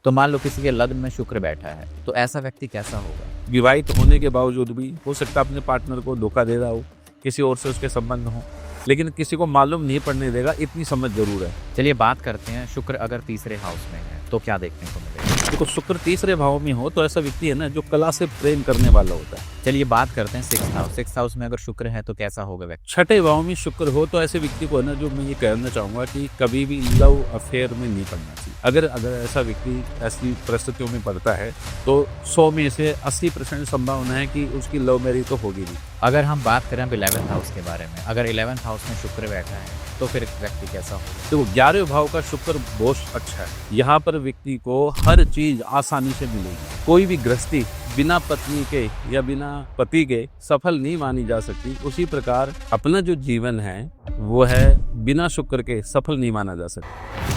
तो मान लो किसी के लग्न में शुक्र बैठा है, तो ऐसा व्यक्ति कैसा होगा? विवाहित होने के बावजूद भी हो सकता है अपने पार्टनर को धोखा दे रहा हो, किसी और से उसके संबंध हो, लेकिन किसी को मालूम नहीं पड़ने देगा, इतनी समझ जरूर है। चलिए बात करते हैं, शुक्र अगर तीसरे हाउस में है तो क्या देखने को मिलेगा? देखो, शुक्र तीसरे भाव में हो तो ऐसा व्यक्ति है ना जो कला से प्रेम करने वाला होता है। चलिए बात करते हैं सिक्स हाउस में अगर शुक्र है तो कैसा होगा व्यक्ति? छठे भाव में शुक्र हो तो ऐसे व्यक्ति को है ना, जो मैं ये कहना चाहूंगा कि कभी भी लव अफेयर में नहीं पड़ना चाहिए। अगर अगर ऐसा व्यक्ति ऐसी परिस्थितियों में पड़ता है तो 100 में से 80% संभावना है कि उसकी लव मैरिज तो होगी भी। अगर हम बात करें अब 11th हाउस के बारे में, अगर 11th हाउस में शुक्र बैठा है तो फिर व्यक्ति कैसा होगा? तो 11वें भाव का शुक्र बहुत अच्छा है। यहाँ पर व्यक्ति को हर चीज आसानी से मिलेगी। कोई भी गृहस्थी बिना पत्नी के या बिना पति के सफल नहीं मानी जा सकती। उसी प्रकार अपना जो जीवन है वो है बिना शुक्र के सफल नहीं माना जा सकता।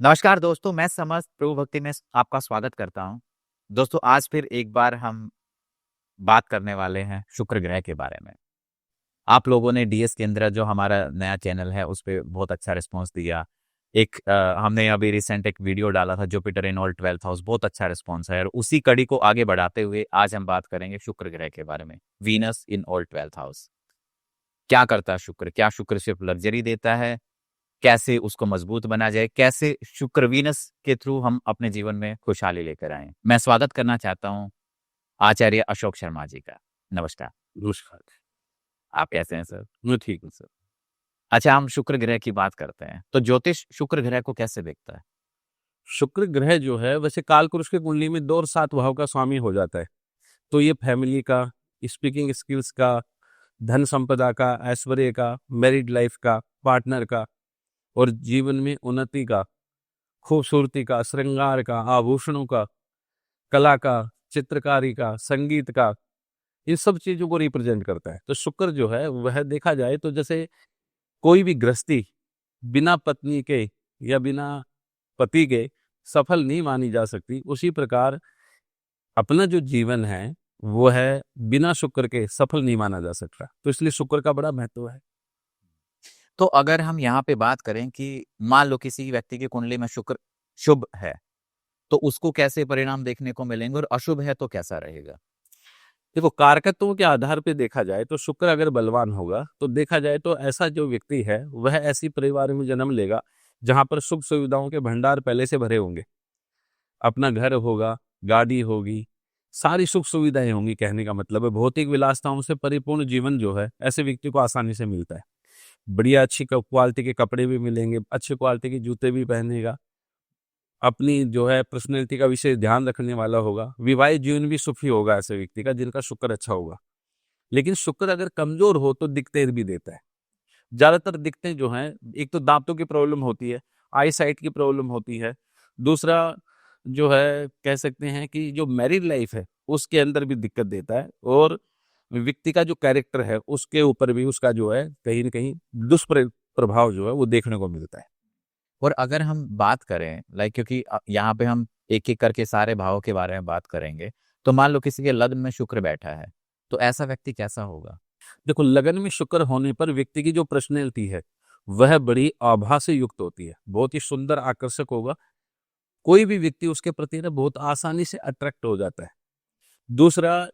नमस्कार दोस्तों, मैं समस्त प्रभु भक्ति में आपका स्वागत करता हूं। दोस्तों आज फिर एक बार हम बात करने वाले हैं शुक्र ग्रह के बारे में। आप लोगों ने डीएस केंद्र जो हमारा नया चैनल है उस पर बहुत अच्छा रिस्पॉन्स दिया। हमने अभी रिसेंट एक वीडियो डाला था Jupiter in all 12th house, बहुत अच्छा रिस्पॉन्स है। और उसी कड़ी को आगे बढ़ाते हुए आज हम बात करेंगे शुक्र ग्रह के बारे में। Venus in all 12th house क्या करता है शुक्र? क्या शुक्र सिर्फ लग्जरी देता है? कैसे उसको मजबूत बना जाए? कैसे शुक्र वीनस के थ्रू हम अपने जीवन में खुशहाली लेकर आए? मैं स्वागत करना चाहता हूँ आचार्य अशोक शर्मा जी का। नमस्कार। नमस्कार। आप कैसे हैं सर? मैं ठीक हूँ सर। अच्छा, हम शुक्र ग्रह की बात करते हैं तो ज्योतिष शुक्र ग्रह को कैसे देखता है? शुक्र ग्रह जो है वैसे कालपुरुष की कुंडली में 2 और 7 भाव का स्वामी हो जाता है। तो ये फैमिली का, स्पीकिंग स्किल्स का, धन संपदा का, ऐश्वर्य का, मैरिड लाइफ का, पार्टनर का और जीवन में उन्नति का, खूबसूरती का, श्रृंगार का, आभूषणों का, कला का, चित्रकारी का, संगीत का, इन सब चीजों को रिप्रेजेंट करता है। तो शुक्र जो है वह देखा जाए तो जैसे कोई भी गृहस्थी बिना पत्नी के या बिना पति के सफल नहीं मानी जा सकती। उसी प्रकार अपना जो जीवन है वो है बिना शुक्र के सफल नहीं माना जा सकता। तो इसलिए शुक्र का बड़ा महत्व है। तो अगर हम यहाँ पे बात करें कि मान लो किसी व्यक्ति की कुंडली में शुक्र शुभ है तो उसको कैसे परिणाम देखने को मिलेंगे, और अशुभ है तो कैसा रहेगा? देखो, कारकत्वों के आधार पे देखा जाए तो शुक्र अगर बलवान होगा तो देखा जाए तो ऐसा जो व्यक्ति है वह ऐसी परिवार में जन्म लेगा जहां पर सुख सुविधाओं के भंडार पहले से भरे होंगे। अपना घर होगा, गाड़ी होगी, सारी सुख सुविधाएं होंगी। कहने का मतलब है भौतिक विलासिताओं से परिपूर्ण जीवन जो है ऐसे व्यक्ति को आसानी से मिलता है। बढ़िया अच्छी क्वालिटी के कपड़े भी मिलेंगे, अच्छी क्वालिटी के जूते भी पहनेगा, अपनी जो है पर्सनैलिटी का विशेष ध्यान रखने वाला होगा, विवाहित जीवन भी सुखी होगा ऐसे व्यक्ति का जिनका शुक्र अच्छा होगा। लेकिन शुक्र अगर कमजोर हो तो दिक्कतें भी देता है। ज्यादातर दिक्कतें जो हैं, एक तो दांतों की प्रॉब्लम होती है, आई साइट की प्रॉब्लम होती है। दूसरा जो है कह सकते हैं कि जो मैरिड लाइफ है उसके अंदर भी दिक्कत देता है। और व्यक्ति का जो कैरेक्टर है उसके ऊपर भी उसका जो है कहीं ना कहीं दुष्प्रभाव जो है वो देखने को मिलता है। और अगर हम बात करें क्योंकि यहाँ पे हम एक एक करके सारे भावों के बारे में बात करेंगे, तो मान लो किसी के लग्न में शुक्र बैठा है तो ऐसा व्यक्ति कैसा होगा? देखो, लगन में शुक्र होने पर व्यक्ति की जो पर्सनैलिटी है वह बड़ी आभा से युक्त होती है, बहुत ही सुंदर आकर्षक होगा। कोई भी व्यक्ति उसके प्रति ना बहुत आसानी से अट्रैक्ट हो जाता है। दूसरा,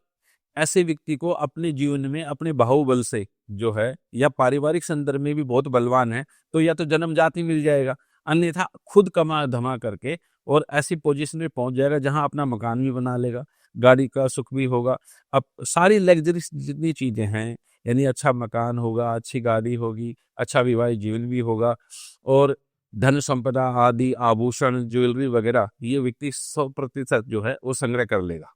ऐसे व्यक्ति को अपने जीवन में अपने बाहुबल से जो है या पारिवारिक संदर्भ में भी बहुत बलवान है तो या तो जन्मजात ही मिल जाएगा, अन्यथा खुद कमा धमा करके और ऐसी पोजीशन में पहुंच जाएगा जहां अपना मकान भी बना लेगा, गाड़ी का सुख भी होगा। अब सारी लग्जरी जितनी चीजें हैं, यानी अच्छा मकान होगा, अच्छी गाड़ी होगी, अच्छा विवाहित जीवन भी होगा और धन संपदा आदि आभूषण ज्वेलरी वगैरह ये व्यक्ति 100% जो है वो संग्रह कर लेगा।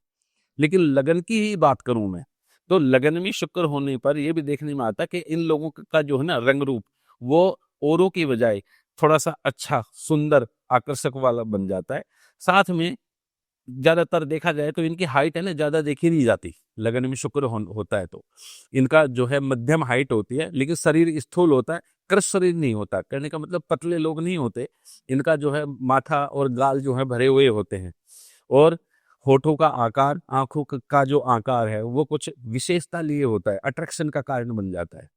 लेकिन लगन की ही बात करूं मैं तो लगन में शुक्र होने पर यह भी देखने में आता कि इन लोगों का जो है ना रंग रूप वो औरों की बजाय थोड़ा सा अच्छा सुंदर आकर्षक वाला बन जाता है। साथ में ज्यादातर देखा जाए तो इनकी हाइट है ना ज्यादा देखी नहीं जाती। लगन में शुक्र होता है तो इनका जो है मध्यम हाइट होती है, लेकिन शरीर स्थूल होता है, कृष शरीर नहीं होता। कहने का मतलब पतले लोग नहीं होते। इनका जो है माथा और गाल जो है भरे हुए होते हैं और होठों का आकार, आंखों का जो आकार है वो कुछ विशेषता लिए होता है, अट्रैक्शन का कारण बन जाता है।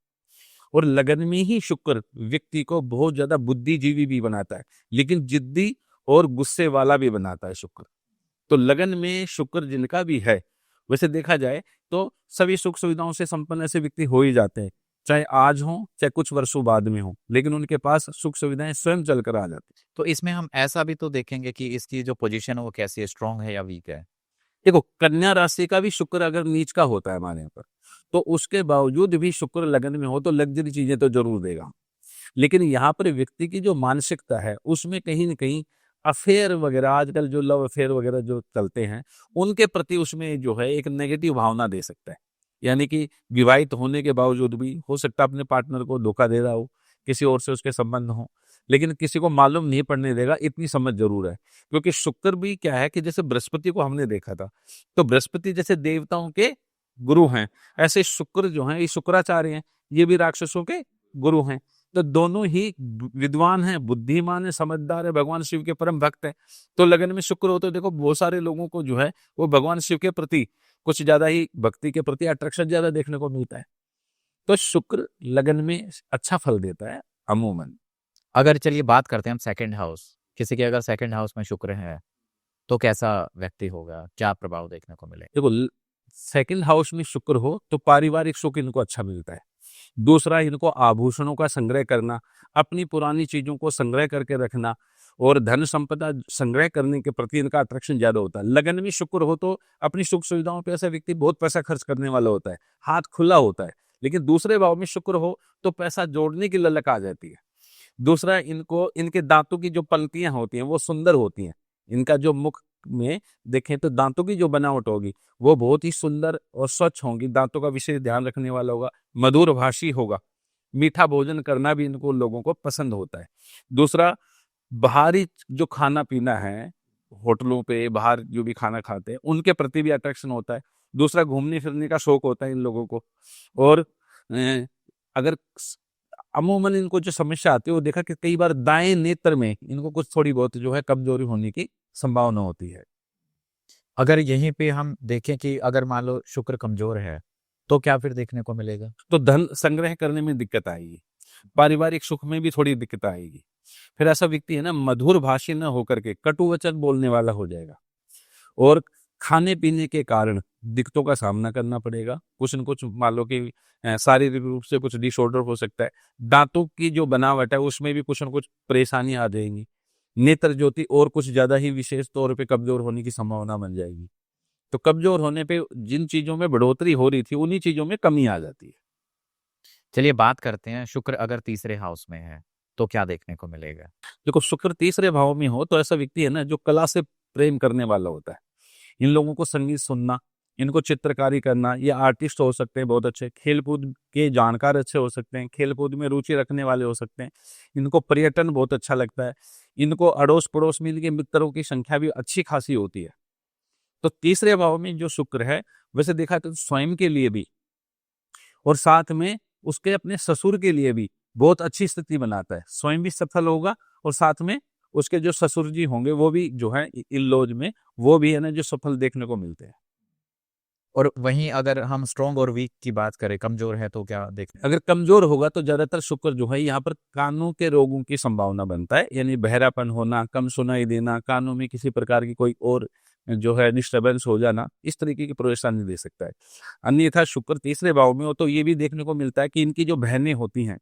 और लगन में ही शुक्र व्यक्ति को बहुत ज्यादा बुद्धिजीवी भी बनाता है, लेकिन जिद्दी और गुस्से वाला भी बनाता है शुक्र। तो लगन में शुक्र जिनका भी है, वैसे देखा जाए तो सभी सुख सुविधाओं से संपन्न ऐसे व्यक्ति हो ही जाते हैं, चाहे आज हो चाहे कुछ वर्षों बाद में हो, लेकिन उनके पास सुख सुविधाएं स्वयं चल कर आ जाती है। तो इसमें हम ऐसा भी तो देखेंगे कि इसकी जो पोजीशन है वो कैसी है, स्ट्रांग है या वीक है। देखो, कन्या राशि का भी शुक्र अगर नीच का होता है हमारे यहाँ पर, तो उसके बावजूद भी शुक्र लगन में हो तो लग्जरी चीजें तो जरूर देगा। लेकिन यहाँ पर व्यक्ति की जो मानसिकता है उसमें कहीं ना कहीं अफेयर वगैरह, आजकल जो लव अफेयर वगैरह जो चलते हैं, उनके प्रति उसमें जो है एक नेगेटिव भावना दे सकता है। यानी कि विवाहित होने के बावजूद भी हो सकता है अपने पार्टनर को धोखा दे रहा हो, किसी और से उसके संबंध हो, लेकिन किसी को मालूम नहीं पड़ने देगा, इतनी समझ जरूर है। क्योंकि शुक्र भी क्या है कि जैसे बृहस्पति को हमने देखा था, तो बृहस्पति जैसे देवताओं के गुरु हैं, ऐसे शुक्र जो हैं ये शुक्राचार्य हैं, ये भी राक्षसों के गुरु हैं। तो दोनों ही विद्वान हैं, बुद्धिमान है, समझदार है, भगवान शिव के परम भक्त है। तो लगन में शुक्र हो तो देखो बहुत सारे लोगों को जो है वो भगवान शिव के प्रति कुछ ज्यादा ही भक्ति के प्रति अट्रैक्शन ज्यादा देखने को मिलता है। तो शुक्र लगन में अच्छा फल देता है अमूमन। अगर चलिए बात करते हैं हम सेकंड हाउस, किसी के अगर सेकंड हाउस में शुक्र है तो कैसा व्यक्ति होगा, क्या प्रभाव देखने को मिले। देखो, सेकंड हाउस में शुक्र हो तो पारिवारिक सुख इनको अच्छा मिलता है। दूसरा, इनको आभूषणों का संग्रह करना, अपनी पुरानी चीजों को संग्रह करके रखना और धन संपदा संग्रह करने के प्रति इनका अट्रैक्शन ज्यादा होता है। लगन में शुक्र हो तो अपनी सुख सुविधाओं पे ऐसा व्यक्ति बहुत पैसा खर्च करने वाला होता है, हाथ खुला होता है। लेकिन दूसरे भाव में शुक्र हो तो पैसा जोड़ने की ललक आ जाती है। दूसरा, इनको इनके दांतों की जो पंक्तियां होती हैं वो सुंदर होती हैं। इनका जो मुख में देखें तो दांतों की जो बनावट होगी वो बहुत ही सुंदर और स्वच्छ होंगी, दांतों का विशेष ध्यान रखने वाला होगा, मधुर भाषी होगा, मीठा भोजन करना भी इनको लोगों को पसंद होता है। दूसरा, बाहरी जो खाना पीना है, होटलों पे बाहर जो भी खाना खाते हैं उनके प्रति भी अट्रैक्शन होता है। दूसरा, घूमने फिरने का शौक होता है इन लोगों को। और अगर अमूमन इनको जो समस्या आती है वो देखा कि कई बार दाएं नेत्र में इनको कुछ थोड़ी बहुत जो है कमजोरी होने की संभावना होती है। अगर यहीं पे हम देखें कि अगर मान लो शुक्र कमजोर है तो क्या फिर देखने को मिलेगा। तो धन संग्रह करने में दिक्कत आएगी, पारिवारिक सुख में भी थोड़ी दिक्कत आएगी। फिर ऐसा व्यक्ति है ना मधुर भाषी न होकर के कटु वचन बोलने वाला हो जाएगा और खाने पीने के कारण दिक्कतों का सामना करना पड़ेगा। कुछ न कुछ मान लो कि शारीरिक रूप से कुछ डिसऑर्डर हो सकता है। दांतों की जो बनावट है उसमें भी कुछ न कुछ परेशानी आ जाएंगी। नेत्र ज्योति और कुछ ज्यादा ही विशेष तौर पे कमजोर होने की संभावना बन जाएगी। तो कमजोर होने पे जिन चीजों में बढ़ोतरी हो रही थी उन्हीं चीजों में कमी आ जाती है। चलिए बात करते हैं शुक्र अगर तीसरे हाउस में है तो क्या देखने को मिलेगा। देखो, शुक्र तीसरे भाव में हो तो ऐसा व्यक्ति है ना जो कला से प्रेम करने वाला होता है। इन लोगों को संगीत सुनना, इनको चित्रकारी करना, ये आर्टिस्ट हो सकते हैं बहुत अच्छे, खेलकूद के जानकार अच्छे हो सकते हैं, खेलकूद में रुचि रखने वाले हो सकते हैं, इनको पर्यटन बहुत अच्छा लगता है, इनको अड़ोस पड़ोस में इनके मित्रों की संख्या भी अच्छी खासी होती है। तो तीसरे भाव में जो शुक्र है वैसे देखा तो स्वयं के लिए भी और साथ में उसके अपने ससुर के लिए भी बहुत अच्छी स्थिति बनाता है। स्वयं भी सफल होगा और साथ में उसके जो ससुर जी होंगे वो भी जो है इन लॉज में वो भी है ना जो सफल देखने को मिलते हैं। और वहीं अगर हम स्ट्रॉन्ग और वीक की बात करें, कमजोर है तो क्या देखने। अगर कमजोर होगा तो ज्यादातर शुक्र जो है यहाँ पर कानों के रोगों की संभावना बनता है, यानी बहरापन होना, कम सुनाई देना, कानों में किसी प्रकार की कोई और जो है डिस्टर्बेंस हो जाना, इस तरीके की परेशानी दे सकता है। अन्यथा शुक्र तीसरे भाव में हो तो ये भी देखने को मिलता है कि इनकी जो बहनें होती हैं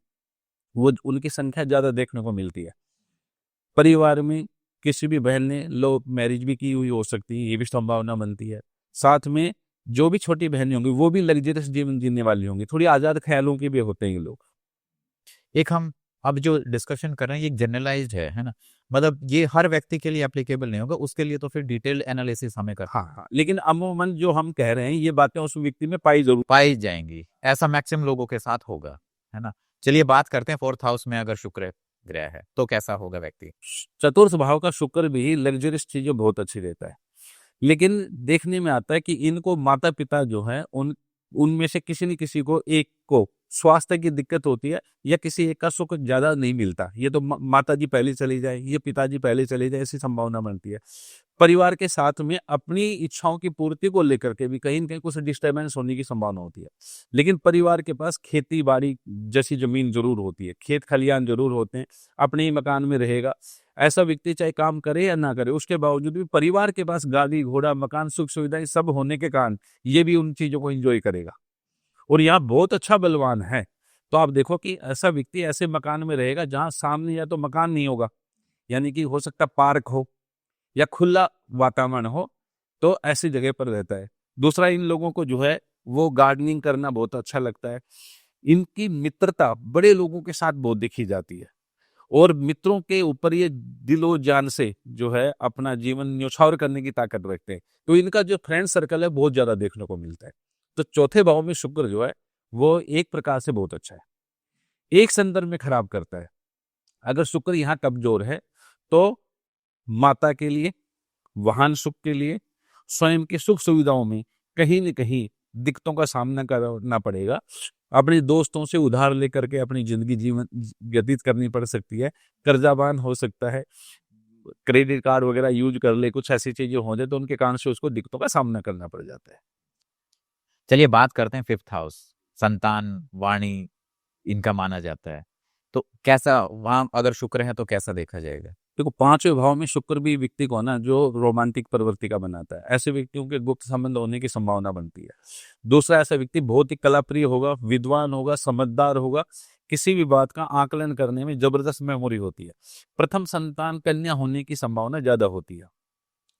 वो उनकी संख्या ज्यादा देखने को मिलती है। परिवार में किसी भी बहन ने लो मैरिज भी की हुई हो सकती है, ये भी संभावना बनती है। साथ में जो भी छोटी बहनें होंगी वो भी लग्जरियस जीवन जीने वाली होंगी, थोड़ी आजाद ख्यालों के भी होते हैं ये लोग। एक हम अब जो डिस्कशन कर रहे हैं ये जनरलाइज्ड है ना, मतलब ये हर व्यक्ति के लिए एप्लीकेबल नहीं होगा, उसके लिए तो फिर डिटेल्ड एनालिसिस हमें करना। हाँ, लेकिन अमूमन जो हम कह रहे हैं ये बातें उस व्यक्ति में पाई जाएंगी, ऐसा मैक्सिमम लोगों के साथ होगा, है ना। चलिए बात करते हैं फोर्थ हाउस में अगर शुक्र ग्रह है तो कैसा होगा व्यक्ति। चतुर्थ भाव का शुक्र भी लग्जरियस चीजें बहुत अच्छी रहता है, लेकिन देखने में आता है कि इनको माता पिता जो है उनमें से किसी न किसी को एक को स्वास्थ्य की दिक्कत होती है या किसी एक का सुख ज्यादा नहीं मिलता। ये तो माता जी पहले चली जाए, ये पिताजी पहले चले जाए, ऐसी संभावना बनती है। परिवार के साथ में अपनी इच्छाओं की पूर्ति को लेकर के भी कहीं न कहीं कुछ डिस्टर्बेंस होने की संभावना होती है। लेकिन परिवार के पास खेती-बाड़ी जैसी ज़मीन ज़रूर होती है, खेत-खलियान ज़रूर होते हैं, अपने ही मकान में रहेगा। ऐसा व्यक्ति चाहे काम करे या ना करे, उसके बावजूद भी परिवार के पास गाड़ी-घोड़ा, मकान, सुख-सुविधाएँ सब होने के कारण ये भी उन चीज़ों को एन्जॉय करेगा और यहाँ बहुत अच्छा बलवान है। तो आप देखो कि ऐसा व्यक्ति ऐसे मकान में रहेगा जहाँ सामने या तो मकान नहीं होगा, यानी कि हो सकता है पार्क हो या खुला वातावरण हो, तो ऐसी जगह पर रहता है। दूसरा, इन लोगों को जो है वो गार्डनिंग करना बहुत अच्छा लगता है। इनकी मित्रता बड़े लोगों के साथ बहुत देखी जाती है और मित्रों के ऊपर ये दिलो जान से जो है अपना जीवन न्यौछावर करने की ताकत रखते हैं। तो इनका जो फ्रेंड सर्कल है बहुत ज़्यादा देखने को मिलता है। तो चौथे भाव में शुक्र जो है वो एक प्रकार से बहुत अच्छा है। एक संदर्भ में खराब करता है। अगर शुक्र यहाँ कमज़ोर है तो माता के लिए, वाहन सुख के लिए, स्वयं की सुख सुविधाओं में कहीं न कहीं दिक्कतों का सामना करना पड़ेगा। अपने दोस्तों से उधार लेकर के अपनी ज़िंदगी जीवन व्यतीत करनी पड़ सकती है। कर्ज़ावान हो सकता है, क्रेडिट कार्ड वग़ैरह यूज़ कर ले, कुछ ऐसी चीज़ें हो जाए तो उनके कारण से उसको दिक्कतों का सामना करना पड़ जाता है। चलिए बात करते हैं फिफ्थ हाउस, संतान, वाणी, इनका माना जाता है। तो कैसा वहाँ अगर शुक्र है तो कैसा देखा जाएगा? देखो, 5वें भाव में शुक्र भी व्यक्ति को ना जो रोमांटिक प्रवृत्ति का बनाता है। ऐसे व्यक्तियों के गुप्त संबंध होने की संभावना बनती है। दूसरा, ऐसा व्यक्ति बहुत ही कलाप्रिय होगा, विद्वान होगा, समझदार होगा, किसी भी बात का आकलन करने में जबरदस्त मेमोरी होती है। प्रथम संतान कन्या होने की संभावना ज्यादा होती है।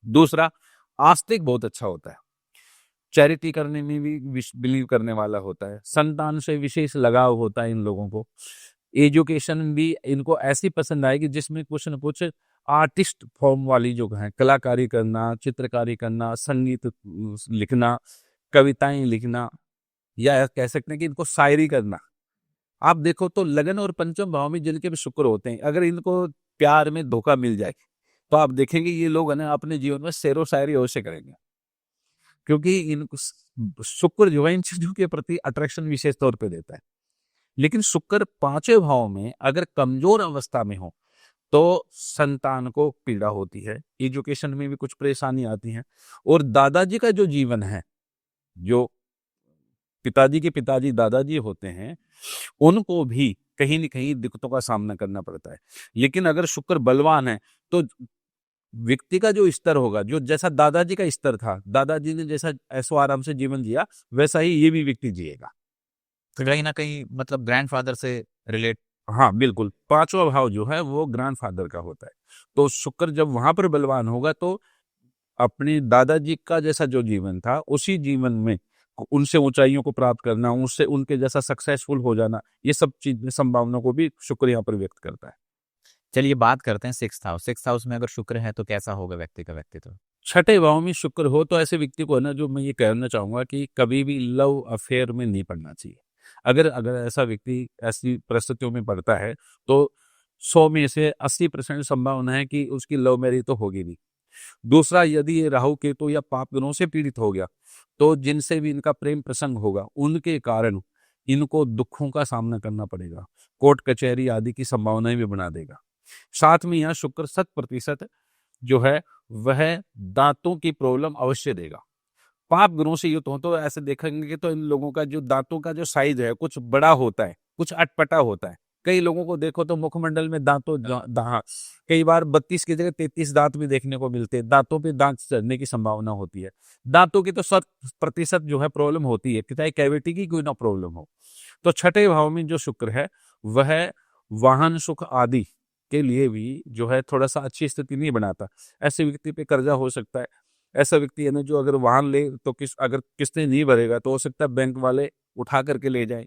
दूसरा, आस्तिक बहुत अच्छा होता है, चैरिटी करने में भी बिलीव करने वाला होता है, संतान से विशेष लगाव होता है इन लोगों को। एजुकेशन भी इनको ऐसी पसंद आएगी जिसमें कुछ न कुछ आर्टिस्ट फॉर्म वाली जो है, कलाकारी करना, चित्रकारी करना, संगीत लिखना, कविताएं लिखना, या कह सकते हैं कि इनको शायरी करना। आप देखो तो लगन और पंचम भाव में जिनके भी शुक्र होते हैं, अगर इनको प्यार में धोखा मिल जाए तो आप देखेंगे ये लोग है ना अपने जीवन में शेरो शायरी अवश्य करेंगे, क्योंकि इनको शुक्र जो है इन चीजों के प्रति अट्रैक्शन विशेष तौर पे देता है। लेकिन शुक्र 5वें भाव में अगर कमजोर अवस्था में हो तो संतान को पीड़ा होती है, एजुकेशन में भी कुछ परेशानी आती है और दादाजी का जो जीवन है, जो पिताजी के पिताजी दादाजी होते हैं, उनको भी कहीं न कहीं दिक्कतों का सामना करना पड़ता है। लेकिन अगर शुक्र बलवान है तो व्यक्ति का जो स्तर होगा, जो जैसा दादाजी का स्तर था, दादाजी ने जैसा ऐशो आराम से जीवन जिया, वैसा ही ये भी व्यक्ति जिएगा। तो कहीं न कहीं मतलब ग्रैंडफ़ादर से रिलेट। हाँ, बिल्कुल। 5वां भाव जो है वो ग्रैंडफ़ादर का होता है। तो शुक्र जब वहाँ पर बलवान होगा तो अपने दादाजी का जैसा जो जीवन था, उसी जीवन में उनसे ऊँचाइयों को प्राप्त करना, उससे उनके जैसा सक्सेसफुल हो जाना, ये सब चीज़ संभावना को भी शुक्र यहाँ पर व्यक्त करता है। चलिए बात करते हैं सिक्स्थ हाउस। सिक्स्थ हाउस में अगर शुक्र है तो कैसा होगा व्यक्ति का व्यक्तित्व? 6ठे भाव में शुक्र हो तो ऐसे व्यक्ति को है ना, जो मैं ये कहना चाहूँगा कि कभी भी लव अफेयर में नहीं पड़ना चाहिए। अगर अगर ऐसा व्यक्ति ऐसी परिस्थितियों में पड़ता है तो 100 में से 80% संभावना है कि उसकी लव मैरिज तो होगी नहीं। दूसरा, यदि ये राहु केतु या पाप ग्रहों से पीड़ित हो गया तो जिनसे भी इनका प्रेम प्रसंग होगा उनके कारण इनको दुखों का सामना करना पड़ेगा, कोर्ट कचहरी आदि की संभावनाएं भी बना देगा। साथ में यहाँ शुक्र 100% जो है वह दांतों की प्रॉब्लम अवश्य देगा। पाप ग्रहों से युक्त हो तो ऐसे देखेंगे कि तो इन लोगों का जो दांतों का जो साइज है कुछ बड़ा होता है, कुछ अटपटा होता है। कई लोगों को देखो तो मुखमंडल में दांतों कई बार 32 की जगह 33 दांत भी देखने को मिलते हैं। दांतों पे दांत चढ़ने की संभावना होती है। दांतों की तो 100% जो है प्रॉब्लम होती है, चाहे कैविटी की कोई ना प्रॉब्लम हो। तो 6ठे भाव में जो शुक्र है वह वाहन सुख आदि के लिए भी जो है थोड़ा सा अच्छी स्थिति नहीं बनाता। ऐसे व्यक्ति पे कर्जा हो सकता है। ऐसा व्यक्ति है ना जो अगर वाहन ले तो अगर किस्तें नहीं भरेगा तो हो सकता है बैंक वाले उठा करके ले जाएं।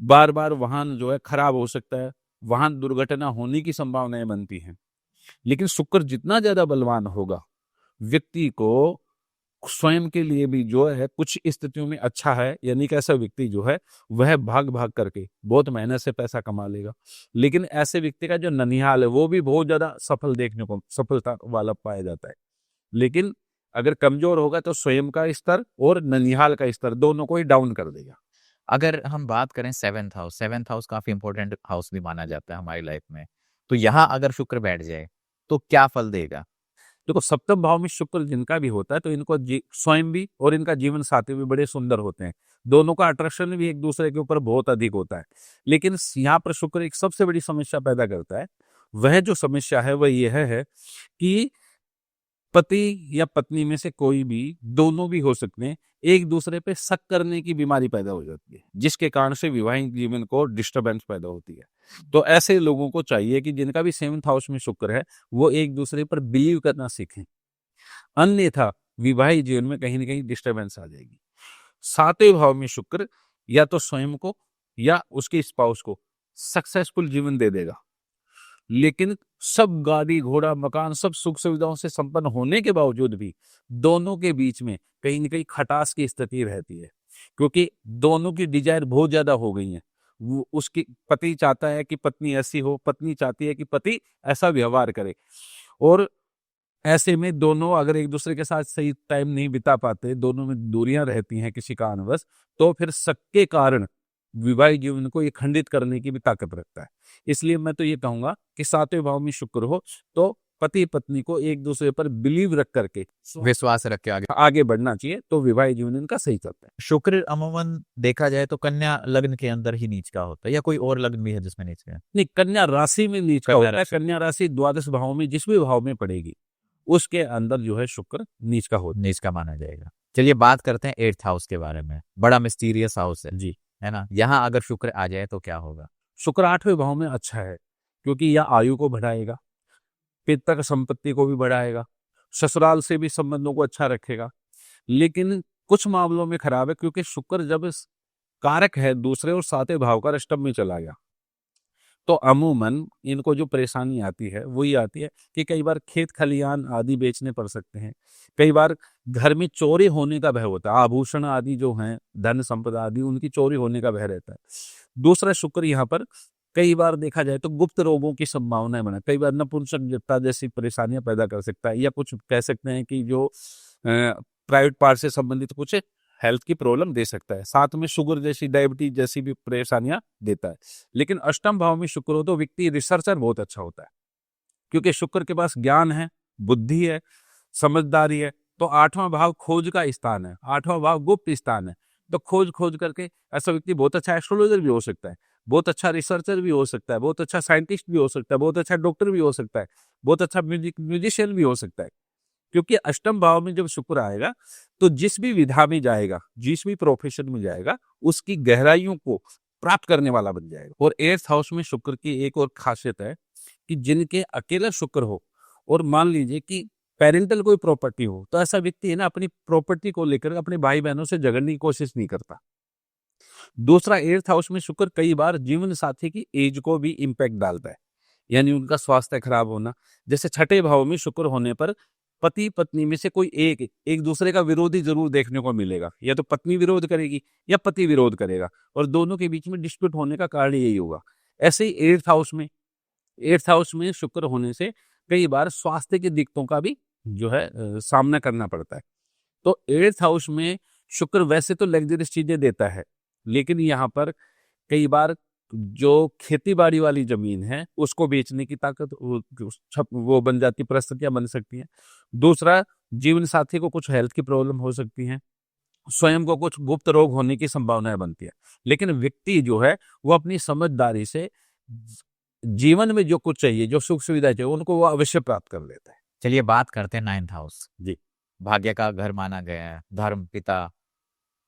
बार बार वाहन जो है खराब हो सकता है, वाहन दुर्घटना होने की संभावनाएं बनती हैं। लेकिन शुक्र जितना ज्यादा बलवान होगा, व्यक्ति को स्वयं के लिए भी जो है कुछ स्थितियों में अच्छा है, यानी कि ऐसा व्यक्ति जो है वह भाग भाग करके बहुत मेहनत से पैसा कमा लेगा। लेकिन ऐसे व्यक्ति का जो ननिहाल है वो भी बहुत ज्यादा सफलता वाला पाया जाता है। लेकिन अगर कमजोर होगा तो स्वयं का स्तर और ननिहाल का स्तर दोनों को ही डाउन कर देगा। अगर हम बात करें सेवेंथ हाउस काफी इंपॉर्टेंट हाउस भी माना जाता है हमारी लाइफ में, तो यहाँ अगर शुक्र बैठ जाए तो क्या फल देगा? देखो सप्तम भाव में शुक्र जिनका भी होता है तो इनको स्वयं भी और इनका जीवन साथी भी बड़े सुंदर होते हैं। दोनों का अट्रैक्शन भी एक दूसरे के ऊपर बहुत अधिक होता है। लेकिन यहाँ पर शुक्र एक सबसे बड़ी समस्या पैदा करता है। वह जो समस्या है वह यह है कि पति या पत्नी में से कोई भी, दोनों भी हो सकते हैं, एक दूसरे पे शक करने की बीमारी पैदा हो जाती है, जिसके कारण से वैवाहिक जीवन को डिस्टरबेंस पैदा होती है। तो ऐसे लोगों को चाहिए कि जिनका भी 7th हाउस में शुक्र है वो एक दूसरे पर बिलीव करना सीखें, अन्यथा विवाहिक जीवन में कहीं ना कहीं डिस्टरबेंस आ जाएगी। 7वें भाव में शुक्र या तो स्वयं को या उसके स्पाउस को सक्सेसफुल जीवन दे देगा, लेकिन सब गाड़ी घोड़ा मकान सब सुख सुविधाओं से संपन्न होने के बावजूद भी दोनों के बीच में कहीं न कहीं खटास की स्थिति रहती है, क्योंकि दोनों की डिजायर बहुत ज्यादा हो गई है। वो उसकी पति चाहता है कि पत्नी ऐसी हो, पत्नी चाहती है कि पति ऐसा व्यवहार करे, और ऐसे में दोनों अगर एक दूसरे के साथ सही टाइम नहीं बिता पाते, दोनों में दूरियां रहती हैं किसी कारणवश, तो फिर शक के कारण विवाहिक जीवन को ये खंडित करने की भी ताकत रखता है। इसलिए मैं तो ये कहूंगा कि 7वें भाव में शुक्र हो तो पति पत्नी को एक दूसरे पर बिलीव रख करके विश्वास रख के आगे आगे बढ़ना चाहिए, तो विवाहिक जीवन इनका सही चलता है। शुक्र अमूमन देखा जाए तो कन्या लग्न के अंदर ही नीच का होता है, या कोई और लग्न भी है जिसमें नीच का है? नहीं, कन्या राशि में नीच का कन्या होता है। राशि। कन्या राशि द्वादश भाव में जिस भी भाव में पड़ेगी उसके अंदर जो है शुक्र नीच का होता नीच का माना जाएगा। चलिए बात करते हैं 8th हाउस के बारे में। बड़ा मिस्टीरियस हाउस है जी। है ना? यहाँ अगर शुक्र आ जाए तो क्या होगा? शुक्र 8वें भाव में अच्छा है, क्योंकि यह आयु को बढ़ाएगा, पितृ संपत्ति को भी बढ़ाएगा, ससुराल से भी संबंधों को अच्छा रखेगा। लेकिन कुछ मामलों में खराब है, क्योंकि शुक्र जब कारक है दूसरे और 7वें भाव का अष्टम में चला गया, तो अमूमन इनको जो परेशानी आती है वो ये आती है कि कई बार खेत खलियान आदि बेचने पड़ सकते हैं, कई बार घर में चोरी होने का भय होता है, आभूषण आदि जो हैं, धन संपदा आदि, उनकी चोरी होने का भय रहता है। दूसरा शुक्र यहाँ पर कई बार देखा जाए तो गुप्त रोगों की संभावनाएं बना, कई बार नपुंसकता जैसी परेशानियां पैदा कर सकता है, या कुछ कह सकते हैं कि जो प्राइवेट पार्ट से संबंधित कुछ हेल्थ की प्रॉब्लम दे सकता है, साथ में शुगर जैसी, डायबिटीज जैसी भी परेशानियां देता है। लेकिन अष्टम भाव में शुक्र हो तो व्यक्ति रिसर्चर बहुत अच्छा होता है, क्योंकि शुक्र के पास ज्ञान है, बुद्धि है, समझदारी है। तो 8वां भाव खोज का स्थान है, 8वां भाव गुप्त स्थान है, तो खोज खोज करके ऐसा व्यक्ति बहुत अच्छा एस्ट्रोलॉजर भी हो सकता है, बहुत अच्छा रिसर्चर भी हो सकता है, बहुत अच्छा साइंटिस्ट भी हो सकता है, बहुत अच्छा डॉक्टर भी हो सकता है, बहुत अच्छा म्यूजिशियन भी हो सकता है। क्योंकि अष्टम भाव में जब शुक्र आएगा तो जिस भी विधा में जाएगा, जिस भी प्रोफेशन में जाएगा, उसकी गहराइयों को प्राप्त करने वाला बन जाएगा। और 8th हाउस में शुक्र की एक और खासियत है कि जिनके अकेला शुक्र हो और मान लीजिए कि पेरेंटल कोई प्रॉपर्टी हो, तो ऐसा व्यक्ति है ना अपनी प्रॉपर्टी को लेकर अपने भाई बहनों से झगड़ने की कोशिश नहीं करता। दूसरा 8th हाउस में शुक्र कई बार जीवन साथी की एज को भी इम्पैक्ट डालता है, यानी उनका स्वास्थ्य खराब होना। जैसे 6ठे भाव में शुक्र होने पर पति पत्नी में से कोई एक दूसरे का विरोधी जरूर देखने को मिलेगा, या तो पत्नी विरोध करेगी या पति विरोध करेगा, और दोनों के बीच में डिस्प्यूट होने का कारण यही होगा। ऐसे ही 8th हाउस में शुक्र होने से कई बार स्वास्थ्य की दिक्कतों का भी जो है सामना करना पड़ता है। तो 8th हाउस में शुक्र वैसे तो लग्जरियस चीजें देता है, लेकिन यहाँ पर कई बार जो खेती बाड़ी वाली जमीन है उसको बेचने की ताकत वो बन जाती, परिस्थितियां बन सकती हैं। दूसरा, जीवन साथी को कुछ हेल्थ की प्रॉब्लम हो सकती है, स्वयं को कुछ गुप्त रोग होने की संभावनाएं बनती है। लेकिन व्यक्ति जो है वो अपनी समझदारी से जीवन में जो कुछ चाहिए, जो सुख सुविधा चाहिए, उनको वो अवश्य प्राप्त कर लेता है। चलिए बात करते हैं 9th हाउस। जी। भाग्य का घर माना गया है, धर्म पिता।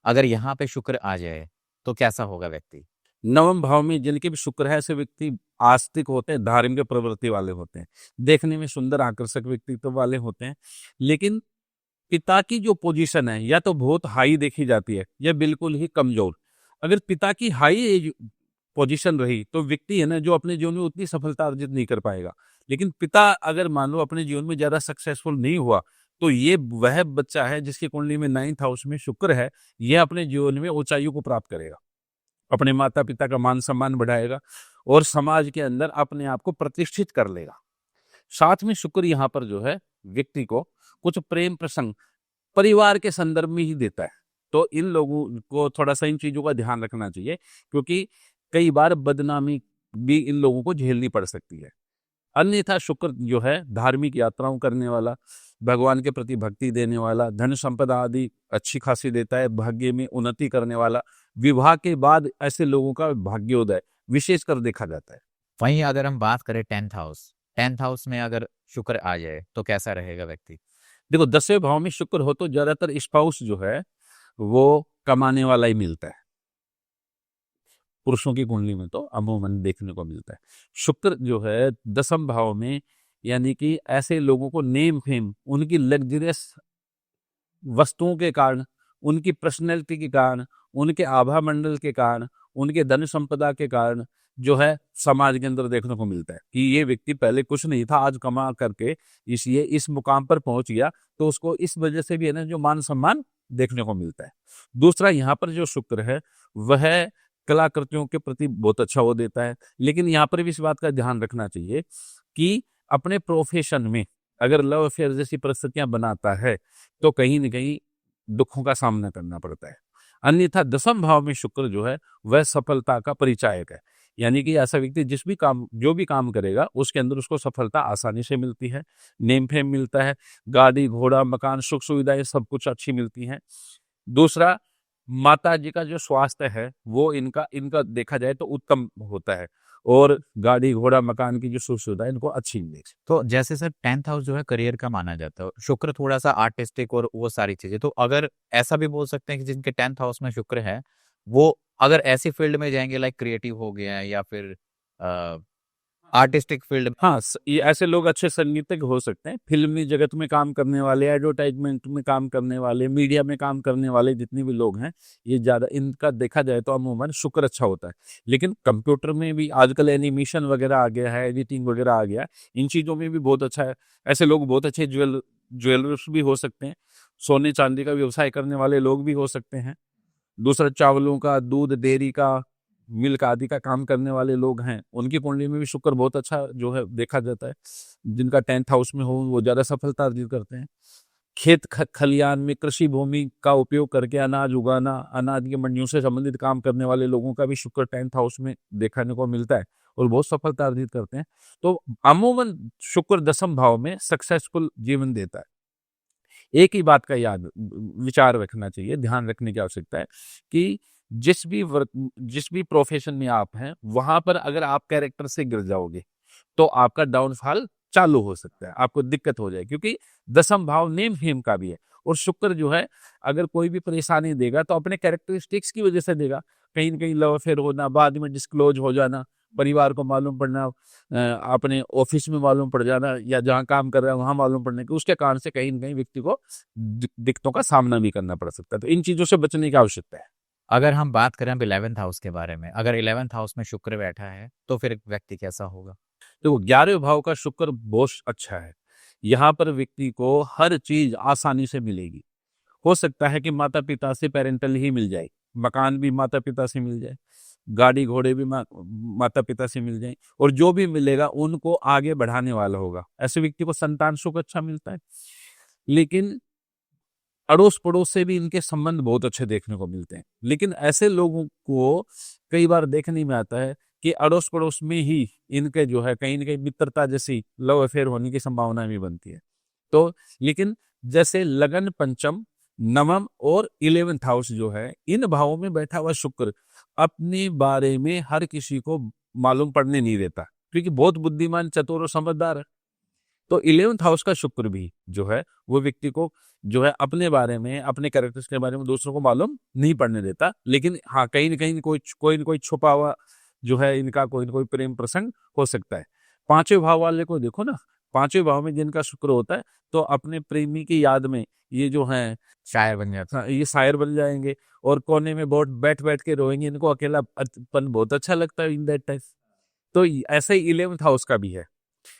अगर यहाँ पे शुक्र आ जाए तो कैसा होगा व्यक्ति? 9वें भाव में जिनके भी शुक्र है ऐसे व्यक्ति आस्तिक होते हैं, धार्मिक प्रवृत्ति वाले होते हैं, देखने में सुंदर आकर्षक व्यक्तित्व वाले होते हैं। लेकिन पिता की जो पोजीशन है या तो बहुत हाई देखी जाती है या बिल्कुल ही कमजोर। अगर पिता की हाई पोजीशन रही तो व्यक्ति है ना जो अपने जीवन में उतनी सफलता अर्जित नहीं कर पाएगा। लेकिन पिता अगर मान लो अपने जीवन में ज्यादा सक्सेसफुल नहीं हुआ, तो ये वह बच्चा है जिसकी कुंडली में 9th हाउस में शुक्र है, यह अपने जीवन में ऊंचाइयों को प्राप्त करेगा, अपने माता पिता का मान सम्मान बढ़ाएगा और समाज के अंदर अपने आप को प्रतिष्ठित कर लेगा। साथ में शुक्र यहाँ पर जो है व्यक्ति को कुछ प्रेम प्रसंग परिवार के संदर्भ में ही देता है, तो इन लोगों को थोड़ा सा इन चीजों का ध्यान रखना चाहिए, क्योंकि कई बार बदनामी भी इन लोगों को झेलनी पड़ सकती है। अन्यथा शुक्र जो है धार्मिक यात्राओं करने वाला, भगवान के प्रति भक्ति देने वाला, धन संपदा आदि अच्छी खासी देता है, भाग्य में उन्नति करने वाला। विवाह के बाद ऐसे लोगों का भाग्योदय विशेषकर देखा जाता है। वहीं अगर हम बात करें 10th हाउस में अगर शुक्र आ जाए तो कैसा रहेगा व्यक्ति? देखो 10वें भाव में शुक्र हो तो ज्यादातर स्पाउस जो है वो कमाने वाला ही मिलता है। पुरुषों की कुंडली में तो अमूमन देखने को मिलता है। शुक्र जो है 10वें भाव में, यानी कि ऐसे लोगों को नेम फेम, उनकी लग्जरियस वस्तुओं के कारण, उनकी पर्सनैलिटी के कारण, उनके आभा मंडल के कारण, उनके धन संपदा के कारण जो है समाज के अंदर देखने को मिलता है कि ये व्यक्ति पहले कुछ नहीं था, आज कमा करके इसलिए इस मुकाम पर पहुंच गया, तो उसको इस वजह से भी है ना जो मान सम्मान देखने को मिलता है। दूसरा, यहाँ पर जो शुक्र है वह कलाकृतियों के प्रति बहुत अच्छा वो देता है, लेकिन यहाँ पर भी इस बात का ध्यान रखना चाहिए कि अपने प्रोफेशन में अगर लव अफेयर जैसी परिस्थितियां बनाता है तो कहीं न कहीं दुखों का सामना करना पड़ता है। अन्यथा 10वें भाव में शुक्र जो है वह सफलता का परिचायक है, यानी कि ऐसा व्यक्ति जो भी काम करेगा उसके अंदर उसको सफलता आसानी से मिलती है, नेम फेम मिलता है, गाड़ी घोड़ा मकान सुख सुविधाएं सब कुछ अच्छी मिलती हैं। दूसरा, माता जी का जो स्वास्थ्य है वो इनका इनका देखा जाए तो उत्तम होता है, और गाड़ी घोड़ा मकान की जो सुख सुविधा इनको अच्छी मिलेगी। तो जैसे सर 10th हाउस जो है करियर का माना जाता है, शुक्र थोड़ा सा आर्टिस्टिक और वो सारी चीजें, तो अगर ऐसा भी बोल सकते हैं कि जिनके 10th हाउस में शुक्र है वो अगर ऐसी फील्ड में जाएंगे लाइक क्रिएटिव हो गया है या फिर आर्टिस्टिक फील्ड। हाँ, ये ऐसे लोग अच्छे संगीतज्ञ हो सकते हैं, फिल्मी जगत में काम करने वाले, एडवर्टाइजमेंट में काम करने वाले, मीडिया में काम करने वाले जितने भी लोग हैं, ये ज़्यादा इनका देखा जाए तो अमूमन शुक्र अच्छा होता है। लेकिन कंप्यूटर में भी आजकल एनिमेशन वगैरह आ गया है, एडिटिंग वगैरह आ गया है, इन चीज़ों में भी बहुत अच्छा है। ऐसे लोग बहुत अच्छे ज्वेलर्स भी हो सकते हैं, सोने चांदी का व्यवसाय करने वाले लोग भी हो सकते हैं। दूसरा, चावलों का, दूध डेयरी का, मिल्क आदि का काम करने वाले लोग हैं, उनकी कुंडली में भी शुक्र बहुत अच्छा जो है देखा जाता है। जिनका 10th हाउस में हो वो ज्यादा सफलता अर्जित करते हैं। खेत खलियान में कृषि भूमि का उपयोग करके अनाज उगाना, अनाज की मंडियों से संबंधित काम करने वाले लोगों का भी शुक्र 10th हाउस में देखने को मिलता है और बहुत सफलता अर्जित करते हैं। तो अमूमन शुक्र 10वें भाव में सक्सेसफुल जीवन देता है। एक ही बात का विचार रखना चाहिए, ध्यान रखने की आवश्यकता है कि जिस भी प्रोफेशन में आप हैं वहां पर अगर आप कैरेक्टर से गिर जाओगे तो आपका डाउनफॉल चालू हो सकता है, आपको दिक्कत हो जाए, क्योंकि 10वां भाव नेम फेम का भी है। और शुक्र जो है अगर कोई भी परेशानी देगा तो अपने कैरेक्टरिस्टिक्स की वजह से देगा। कहीं न कहीं लव अफेयर होना, बाद में डिस्क्लोज हो जाना, परिवार को मालूम पड़ना, अपने ऑफिस में मालूम पड़ जाना, या जहाँ काम कर रहा है वहां मालूम पड़ने के, उसके कारण से कहीं न कहीं व्यक्ति को दिक्कतों का सामना भी करना पड़ सकता है। तो इन चीजों से बचने की आवश्यकता है। अगर हम बात करें अब 11th हाउस के बारे में, अगर 11th हाउस में शुक्र बैठा है तो फिर व्यक्ति कैसा होगा? तो 11वें भाव का शुक्र बहुत अच्छा है। यहाँ पर व्यक्ति को हर चीज आसानी से मिलेगी। हो सकता है कि माता पिता से पेरेंटल ही मिल जाए, मकान भी माता पिता से मिल जाए, गाड़ी घोड़े भी माता पिता से मिल जाए, और जो भी मिलेगा उनको आगे बढ़ाने वाला होगा। ऐसे व्यक्ति को संतान सुख अच्छा मिलता है। लेकिन अड़ोस पड़ोस से भी इनके संबंध बहुत अच्छे देखने को मिलते हैं। लेकिन ऐसे लोगों को कई बार देखने में आता है कि अड़ोस पड़ोस में ही इनके जो है कहीं न कहीं मित्रता जैसी लव अफेयर होने की संभावना भी बनती है। तो लेकिन जैसे लगन पंचम, नवम और 11th हाउस जो है, इन भावों में बैठा हुआ शुक्र अपने बारे में हर किसी को मालूम पड़ने नहीं देता, क्योंकि बहुत बुद्धिमान, चतुर और समझदार है। तो 11th हाउस का शुक्र भी जो है वो व्यक्ति को जो है अपने बारे में, अपने कैरेक्टर्स के बारे में दूसरों को मालूम नहीं पड़ने देता। लेकिन हाँ, कहीं न कहीं कोई छुपा हुआ जो है इनका कोई न कोई प्रेम प्रसंग हो सकता है। 5वें भाव वाले को देखो ना, 5वें भाव में जिनका शुक्र होता है तो अपने प्रेमी की याद में ये जो है शायर बन जाता है। हाँ, ये शायर बन जाएंगे और कोने में बैठ बैठ के रोएंगे। इनको अकेलापन बहुत अच्छा लगता है इन दैट टाइम। तो ऐसे ही 11th हाउस का भी है।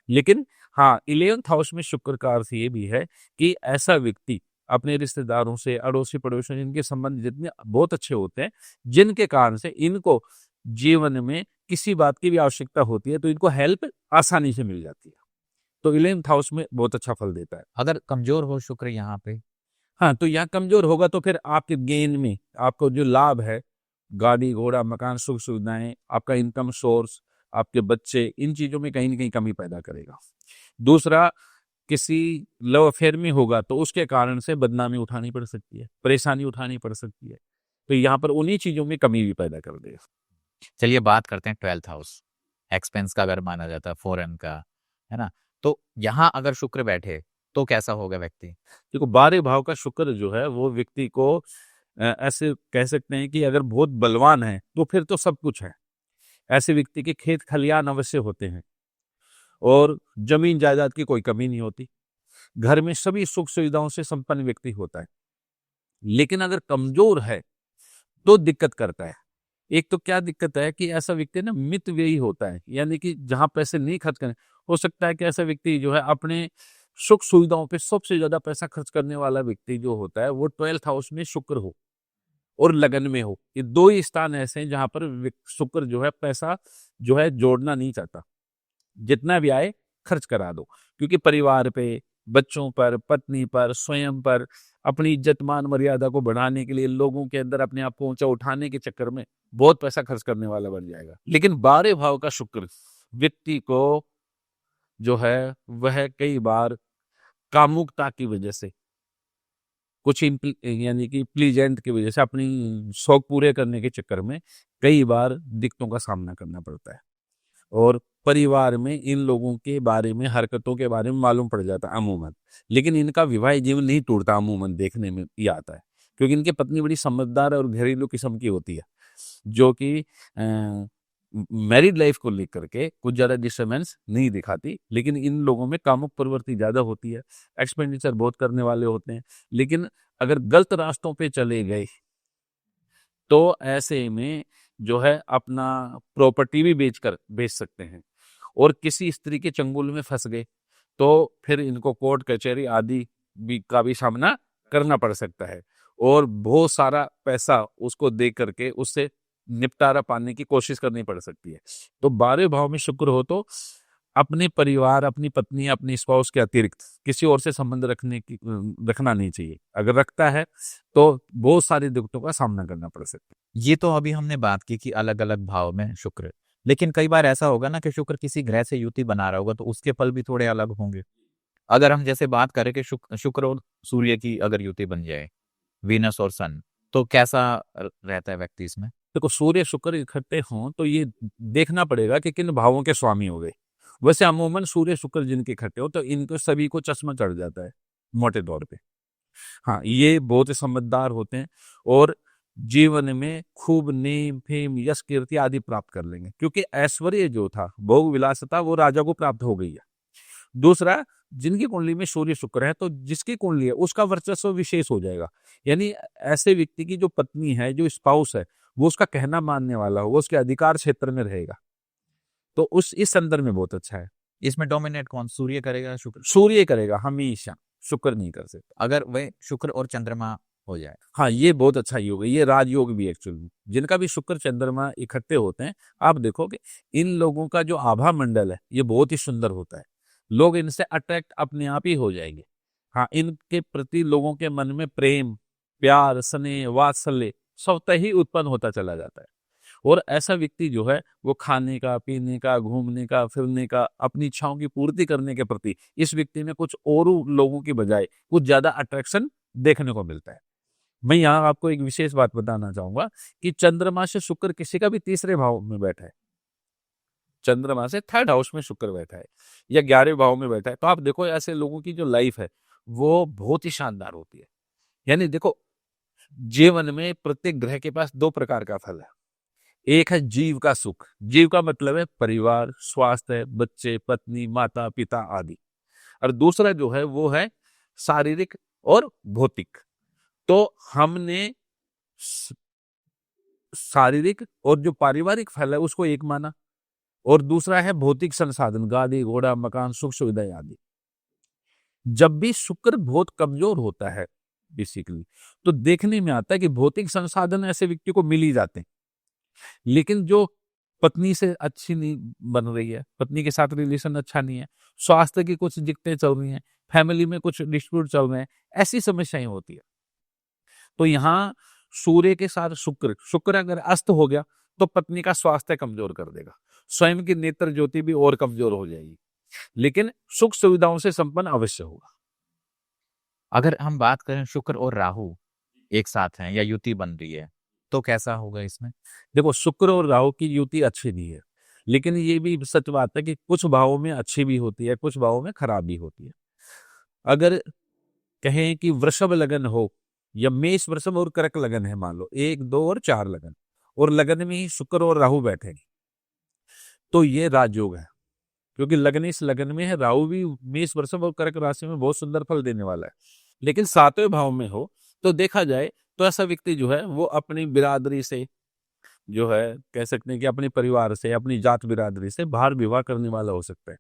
लेकिन हाँ, 11th हाउस में शुक्र का अर्थ ये भी है कि ऐसा व्यक्ति अपने रिश्तेदारों से, अड़ोसी पड़ोसियों से, इनके संबंध जितने बहुत अच्छे होते हैं, जिनके कारण से इनको जीवन में किसी बात की भी आवश्यकता होती है तो इनको हेल्प आसानी से मिल जाती है। तो 11th हाउस में बहुत अच्छा फल देता है। अगर कमजोर हो शुक्र यहाँ पे? हाँ, तो यहाँ कमजोर होगा तो फिर आपके गेन में, आपको जो लाभ है, गाड़ी घोड़ा मकान सुख सुविधाएं, आपका इनकम सोर्स, आपके बच्चे, इन चीजों में कहीं न कहीं कमी पैदा करेगा। दूसरा, किसी लव अफेयर में होगा तो उसके कारण से बदनामी उठानी पड़ सकती है, परेशानी उठानी पड़ सकती है। तो यहाँ पर उन्हीं चीजों में कमी भी पैदा कर देगा। चलिए बात करते हैं 12th हाउस, एक्सपेंस का अगर माना जाता है, फॉरेन का, है ना? तो यहाँ अगर शुक्र बैठे तो कैसा होगा व्यक्ति? देखो 12 भाव का शुक्र जो है वो व्यक्ति को ऐसे कह सकते हैं कि अगर बहुत बलवान है तो फिर तो सब कुछ है। ऐसे व्यक्ति के खेत खलियान अवश्य होते हैं और जमीन जायदाद की कोई कमी नहीं होती। घर में सभी सुख सुविधाओं से संपन्न व्यक्ति होता है। लेकिन अगर कमजोर है तो दिक्कत करता है। एक तो क्या दिक्कत है कि ऐसा व्यक्ति ना मितव्ययी होता है, यानी कि जहां पैसे नहीं खर्च करें, हो सकता है कि ऐसा व्यक्ति जो है अपने सुख सुविधाओं पे सबसे ज्यादा पैसा खर्च करने वाला व्यक्ति जो होता है वो 12th हाउस में शुक्र हो और लगन में हो। ये दो ही स्थान ऐसे हैं जहां पर शुक्र जो है पैसा जो है जोड़ना नहीं चाहता, जितना भी आए खर्च करा दो। क्योंकि परिवार पे, बच्चों पर, पत्नी पर, स्वयं पर, अपनी इज्जत मान मर्यादा को बढ़ाने के लिए, लोगों के अंदर अपने आप को ऊंचा उठाने के चक्कर में बहुत पैसा खर्च करने वाला बन जाएगा। लेकिन 12 भाव का शुक्र व्यक्ति को जो है वह कई बार कामुकता की वजह से, कुछ यानी कि प्लीजेंट की वजह से, अपनी शौक पूरे करने के चक्कर में कई बार दिक्कतों का सामना करना पड़ता है। और परिवार में इन लोगों के बारे में, हरकतों के बारे में मालूम पड़ जाता है अमूमन। लेकिन इनका विवाहित जीवन नहीं टूटता अमूमन, देखने में ये आता है। क्योंकि इनकी पत्नी बड़ी समझदार और घरेलू किस्म की होती है, जो कि मैरिड लाइफ को लेकर के कुछ ज्यादा डिस्टर्बेंस नहीं दिखाती। लेकिन इन लोगों में कामुक प्रवृत्ति ज्यादा होती है, एक्सपेंडिचर बहुत करने वाले होते हैं। लेकिन अगर गलत रास्तों पे चले गए तो ऐसे में जो है अपना प्रॉपर्टी भी बेच सकते हैं। और किसी स्त्री के चंगुल में फंस गए तो फिर इनको कोर्ट कचहरी आदि का भी सामना करना पड़ सकता है। और बहुत सारा पैसा उसको दे करके उससे निपटारा पाने की कोशिश करनी पड़ सकती है। तो 12 भाव में शुक्र हो तो अपने परिवार, अपनी पत्नी, अपनी स्पाउस के अतिरिक्त किसी और से संबंध रखना नहीं चाहिए। अगर रखता है तो बहुत सारी दिक्कतों का सामना करना पड़ सकता है। ये तो अभी हमने बात की कि अलग अलग भाव में शुक्र, लेकिन कई बार ऐसा होगा ना कि शुक्र किसी ग्रह से युति बना रहा होगा तो उसके फल भी थोड़े अलग होंगे। अगर हम जैसे बात करें कि शुक्र और सूर्य की अगर युति बन जाए, वीनस और सन, तो कैसा रहता है व्यक्ति इसमें? देखो सूर्य शुक्र इकट्ठे हों तो ये देखना पड़ेगा कि किन भावों के स्वामी हो गए। वैसे अमूमन सूर्य शुक्र जिनके इकट्ठे हो तो इनको सभी को चश्मा चढ़ जाता है मोटे तौर पे। हाँ, ये बहुत ही समझदार होते हैं और जीवन में खूब नेम फेम यश कीर्ति आदि प्राप्त कर लेंगे। क्योंकि ऐश्वर्य जो था, भोग विलासता, वो राजा को प्राप्त हो गई है। दूसरा, जिनकी कुंडली में सूर्य शुक्र है तो जिसकी कुंडली है उसका वर्चस्व विशेष हो जाएगा। यानी ऐसे व्यक्ति की जो पत्नी है, जो स्पाउस है, वो उसका कहना मानने वाला हो, वो उसके अधिकार क्षेत्र में रहेगा। तो इस संदर्भ में बहुत अच्छा है। इसमें डोमिनेट कौन, सूर्य करेगा शुक्र? सूर्य करेगा हमेशा, शुक्र नहीं कर सकता। अगर वह शुक्र और चंद्रमा हो जाए? हाँ, ये बहुत अच्छा योग है, ये राजयोग भी एक्चुअली। जिनका भी शुक्र चंद्रमा इकट्ठे होते हैं, आप देखोगे इन लोगों का जो आभा मंडल है ये बहुत ही सुंदर होता है। लोग इनसे अट्रैक्ट अपने आप ही हो जाएंगे। हाँ, इनके प्रति लोगों के मन में प्रेम, प्यार, स्नेह, वात्सल्य स्वतः ही उत्पन्न होता चला जाता है। और ऐसा व्यक्ति जो है वो खाने का, पीने का, घूमने का, फिरने का, अपनी इच्छाओं की पूर्ति करने के प्रति इस व्यक्ति में कुछ और लोगों की बजाय कुछ ज्यादा अट्रैक्शन देखने को मिलता है। मैं यहाँ आपको एक विशेष बात बताना चाहूंगा कि चंद्रमा से शुक्र किसी का भी तीसरे भाव में बैठा है, चंद्रमा से 3rd हाउस में शुक्र बैठा है या 11वें भाव में बैठा है, तो आप देखो ऐसे लोगों की जो लाइफ है वो बहुत ही शानदार होती है। यानी देखो, जीवन में प्रत्येक ग्रह के पास दो प्रकार का फल है। एक है जीव का सुख, जीव का मतलब है परिवार, स्वास्थ्य, बच्चे, पत्नी, माता पिता आदि। और दूसरा जो है वो है शारीरिक और भौतिक। तो हमने शारीरिक और जो पारिवारिक फल है उसको एक माना, और दूसरा है भौतिक संसाधन, गाड़ी घोड़ा, मकान, सुख सुविधाएं आदि। जब भी शुक्र बहुत कमजोर होता है बेसिकली, तो देखने में आता है कि भौतिक संसाधन ऐसे व्यक्ति को मिल ही जाते हैं, लेकिन जो पत्नी से अच्छी नहीं बन रही है, पत्नी के साथ रिलेशन अच्छा नहीं है, स्वास्थ्य की कुछ दिक्कतें चल रही हैं, फैमिली में कुछ डिस्प्यूट चल रहे हैं, ऐसी समस्याएं होती है। तो यहाँ सूर्य के साथ शुक्र अगर अस्त हो गया तो पत्नी का स्वास्थ्य कमजोर कर देगा, स्वयं की नेत्र ज्योति भी और कमजोर हो जाएगी। लेकिन सुख सुविधाओं से संपन्न अवश्य होगा। अगर हम बात करें शुक्र और राहु एक साथ हैं या युति बन रही है, तो कैसा होगा इसमें? देखो, शुक्र और राहु की युति अच्छी नहीं है, लेकिन ये भी सच बात है कि कुछ भावों में अच्छी भी होती है, कुछ भावों में खराब भी होती है। अगर कहें कि वृषभ लगन हो या मेष वृषभ और कर्क लगन है, मान लो 1, 2 और 4 लगन, और लगन में ही शुक्र और राहु बैठेंगे, तो ये राजयोग है, क्योंकि लगन इस लगन में है। राहु भी मेष वृषभ और कर्क राशि में बहुत सुंदर फल देने वाला है। लेकिन सातवें भाव में हो तो देखा जाए तो ऐसा व्यक्ति जो है वो अपनी बिरादरी से, जो है कह सकते हैं कि अपने परिवार से, अपनी जात बिरादरी से बाहर विवाह करने वाला हो सकता है।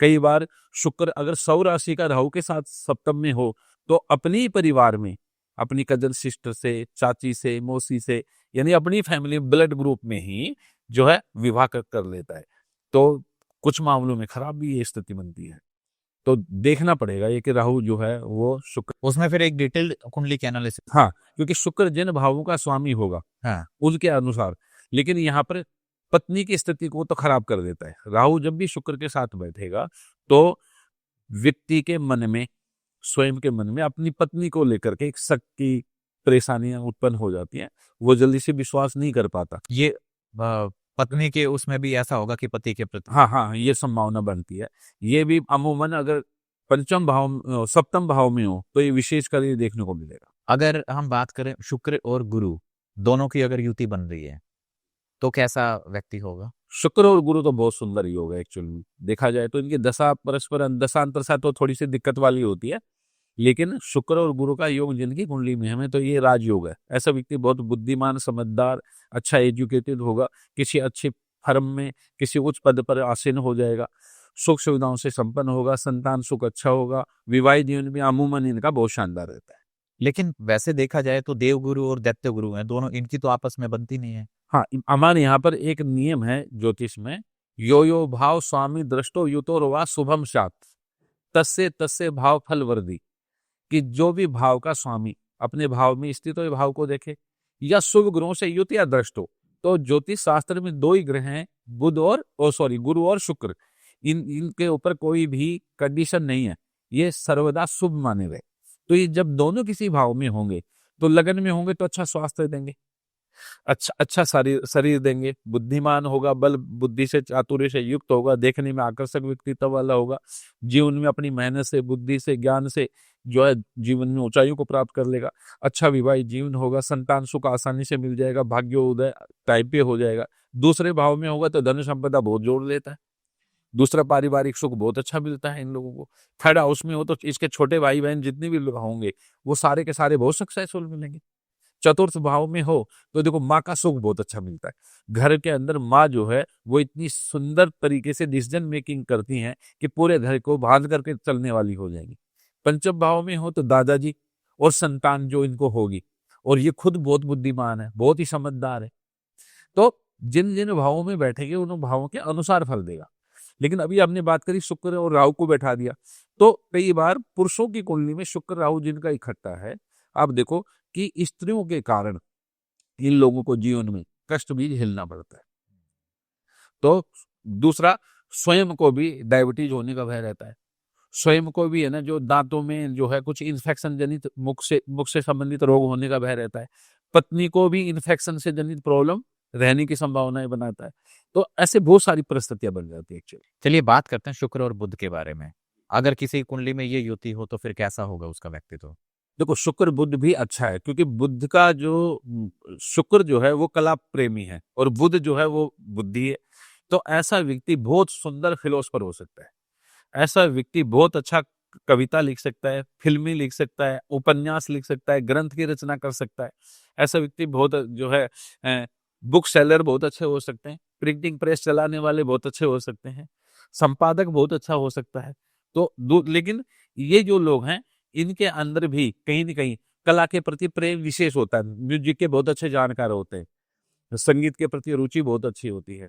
कई बार शुक्र अगर सौ राशि का राहु के साथ सप्तम में हो तो अपने ही परिवार में, अपनी कजन सिस्टर से, चाची से, मौसी से, यानी अपनी फैमिली ब्लड ग्रुप में ही जो है विवाह कर लेता है। तो कुछ मामलों में खराब भी ये स्थिति बनती है। तो देखना पड़ेगा ये कि राहु जो है वो शुक्र, उसमें फिर एक डिटेल्ड कुंडली की एनालिसिस। हाँ, क्योंकि शुक्र जिन भावों का स्वामी होगा हाँ, उनके अनुसार, लेकिन यहाँ पर पत्नी की स्थिति को तो खराब कर देता है। राहु जब भी शुक्र के साथ बैठेगा तो व्यक्ति के मन में, स्वयं के मन में अपनी पत्नी को लेकर के एक शक की परेशानियां उत्पन्न हो जाती हैं। वो जल्दी से विश्वास नहीं कर पाता। ये पत्नी के उसमें भी ऐसा होगा कि पति के प्रति। हाँ हाँ, ये संभावना बनती है। ये भी अमूमन अगर पंचम भाव, सप्तम भाव में हो तो ये विशेषकर ये देखने को मिलेगा। अगर हम बात करें शुक्र और गुरु दोनों की अगर युति बन रही है तो कैसा व्यक्ति होगा? शुक्र और गुरु तो बहुत सुंदर योग है एक्चुअली, देखा जाए तो इनकी दशा परस्पर दशांतर से तो थोड़ी सी दिक्कत वाली होती है, लेकिन शुक्र और गुरु का योग जिनकी कुंडली में है तो ये राजयोग है। ऐसा व्यक्ति बहुत बुद्धिमान, समझदार, अच्छा एजुकेटेड होगा, किसी अच्छी फर्म में किसी उच्च पद पर आसीन हो जाएगा, सुख सुविधाओं से संपन्न होगा, संतान सुख अच्छा होगा, विवाहित जीवन में अमूमन इनका बहुत शानदार रहता है। लेकिन वैसे देखा जाए तो देव गुरु और दैत्य गुरु हैं, दोनों इनकी तो आपस में बनती नहीं है। हाँ, हमारे यहाँ पर एक नियम है ज्योतिष में, यो यो भाव स्वामी दृष्टो युतो रोवा शुभम सात, तस्से तस्से भाव फल वर्दी, कि जो भी भाव का स्वामी अपने भाव में स्थित हो, भाव को देखे, या शुभ ग्रहों से युत या दृष्ट हो। तो ज्योतिष शास्त्र में 2 ही ग्रह हैं, बुध और गुरु और शुक्र। इनके ऊपर कोई भी कंडीशन नहीं है, ये सर्वदा शुभ माने गए। तो ये जब दोनों किसी भाव में होंगे तो लगन में होंगे तो अच्छा स्वास्थ्य देंगे, अच्छा शरीर देंगे, बुद्धिमान होगा, बल बुद्धि से चातुर्य से युक्त होगा, देखने में आकर्षक व्यक्तित्व वाला होगा, जीवन में अपनी मेहनत से, बुद्धि से, ज्ञान से जो है जीवन में ऊंचाइयों को प्राप्त कर लेगा, अच्छा विवाहित जीवन होगा, संतान सुख आसानी से मिल जाएगा, भाग्योदय टाइप पे हो जाएगा। दूसरे भाव में होगा तो धन संपदा बहुत जोड़ लेता है, दूसरा पारिवारिक सुख बहुत अच्छा मिलता है इन लोगों को। थर्ड हाउस में हो तो इसके छोटे भाई बहन जितने भी लोग होंगे वो सारे के सारे बहुत सक्सेसफुल मिलेंगे। चतुर्थ भाव में हो तो देखो माँ का सुख बहुत अच्छा मिलता है, घर के अंदर माँ जो है वो इतनी सुंदर तरीके से डिसीजन मेकिंग करती हैं कि पूरे घर को बांध करके चलने वाली हो जाएगी। पंचम भाव में हो तो दादाजी और संतान जो इनको होगी, और ये खुद बहुत बुद्धिमान है, बहुत ही समझदार है। तो जिन जिन भावों में बैठेंगे उन भावों के अनुसार फल देगा। लेकिन अभी हमने बात करी शुक्र और राहु को बैठा दिया, तो कई बार पुरुषों की कुंडली में शुक्र राहु जिनका इकट्ठा है, आप देखो कि स्त्रियों के कारण इन लोगों को जीवन में कष्ट भी झेलना पड़ता है। तो दूसरा, स्वयं को भी डायबिटीज होने का भय रहता है, स्वयं को भी है ना जो दांतों में जो है कुछ इन्फेक्शन जनित मुख से संबंधित रोग होने का भय रहता है, पत्नी को भी इन्फेक्शन से जनित प्रॉब्लम रहने की संभावनाएं बनाता है। तो ऐसे बहुत सारी परिस्थितियां बन जाती है एक्चुअली। चलिए बात करते हैं शुक्र और बुध के बारे में। अगर किसी कुंडली में ये युति हो तो फिर कैसा होगा उसका व्यक्तित्व? देखो, शुक्र बुध भी अच्छा है, क्योंकि बुध का जो शुक्र जो है वो कला प्रेमी है और बुध जो है वो बुद्धि है। तो ऐसा व्यक्ति बहुत सुंदर फिलोसफर हो सकता है, ऐसा व्यक्ति बहुत अच्छा कविता लिख सकता है, फिल्में लिख सकता है, उपन्यास लिख सकता है, ग्रंथ की रचना कर सकता है। ऐसा व्यक्ति बहुत जो है बुक सेलर बहुत अच्छे हो सकते हैं, प्रिंटिंग प्रेस चलाने वाले बहुत अच्छे हो सकते हैं, संपादक बहुत अच्छा हो सकता है। तो लेकिन ये जो लोग हैं इनके अंदर भी कहीं न कहीं कला के प्रति प्रेम विशेष होता है, म्यूजिक के बहुत अच्छे जानकार होते हैं, संगीत के प्रति रुचि बहुत अच्छी होती है।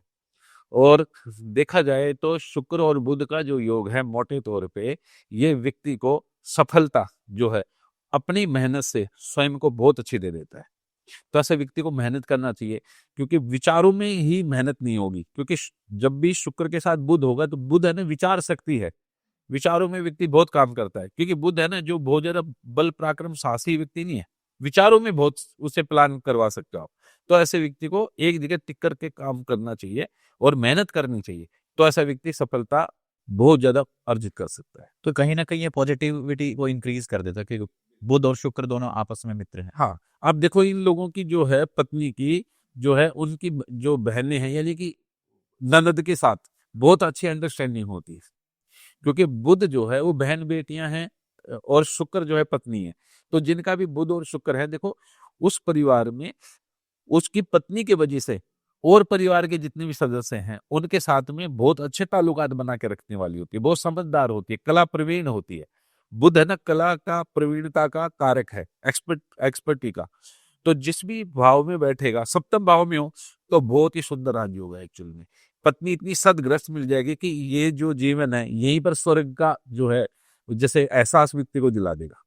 और देखा जाए तो शुक्र और बुध का जो योग है मोटे तौर पे ये व्यक्ति को सफलता जो है अपनी मेहनत से स्वयं को बहुत अच्छी दे देता है। तो ऐसे व्यक्ति को मेहनत करना चाहिए, क्योंकि विचारों में ही मेहनत नहीं होगी। क्योंकि जब भी शुक्र के साथ बुध होगा तो बुध है ना विचार शक्ति है, विचारों में व्यक्ति बहुत काम करता है, क्योंकि बुध है ना जो बहुत ज्यादा बल पराक्रम साहसी व्यक्ति नहीं है, विचारों में बहुत उसे प्लान करवा सकते हो आप। तो ऐसे व्यक्ति को एक जगह टिक करके काम करना चाहिए और मेहनत करनी चाहिए, तो ऐसा व्यक्ति सफलता बहुत ज्यादा अर्जित कर सकता है। तो कहीं ना कहीं ये पॉजिटिविटी को इंक्रीज कर देता है कि बुध और शुक्र दोनों आपस में मित्र हैं। हाँ, आप देखो इन लोगों की जो है पत्नी की जो है उनकी जो बहनें हैं यानी कि ननद के साथ बहुत अच्छी अंडरस्टैंडिंग होती है, क्योंकि बुध जो है वो बहन बेटियां हैं और शुक्र जो है पत्नी है। तो जिनका भी बुध और शुक्र है, देखो उस परिवार में उसकी पत्नी की वजह से और परिवार के जितने भी सदस्य हैं उनके साथ में बहुत अच्छे ताल्लुकात बना के रखने वाली होती है, बहुत समझदार होती है, कला प्रवीण होती है। बुध है ना कला का प्रवीणता का कारक है, एक्सपर्टी का। तो जिस भी भाव में बैठेगा, सप्तम भाव में हो तो बहुत ही सुंदर राज्य होगा एक्चुअल में। पत्नी इतनी सदग्रस्त मिल जाएगी कि ये जो जीवन है यहीं पर स्वर्ग का जो है जैसे एहसास व्यक्ति को दिला देगा।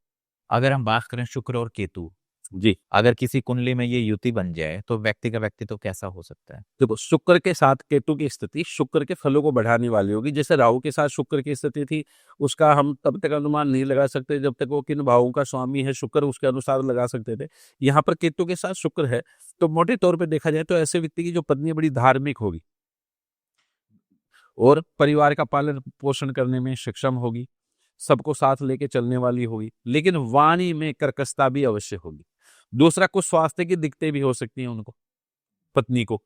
अगर हम बात करें शुक्र और केतु, जी, अगर किसी कुंडली में ये युति बन जाए तो व्यक्ति का व्यक्तित्व कैसा हो सकता है? देखो शुक्र के साथ केतु की स्थिति शुक्र के फलों को बढ़ाने वाली होगी। जैसे राहु के साथ शुक्र की स्थिति थी, उसका हम तब तक अनुमान नहीं लगा सकते जब तक वो किन भावों का स्वामी है शुक्र, उसके अनुसार लगा सकते थे। यहाँ पर केतु के साथ शुक्र है, तो मोटे तौर पे देखा जाए तो ऐसे व्यक्ति की जो पत्नी बड़ी धार्मिक होगी और परिवार का पालन पोषण करने में सक्षम होगी, सबको साथ लेके चलने वाली होगी, लेकिन वाणी में कर्कशता भी अवश्य होगी। दूसरा, कुछ स्वास्थ्य की दिक्कतें भी हो सकती हैं उनको, पत्नी को,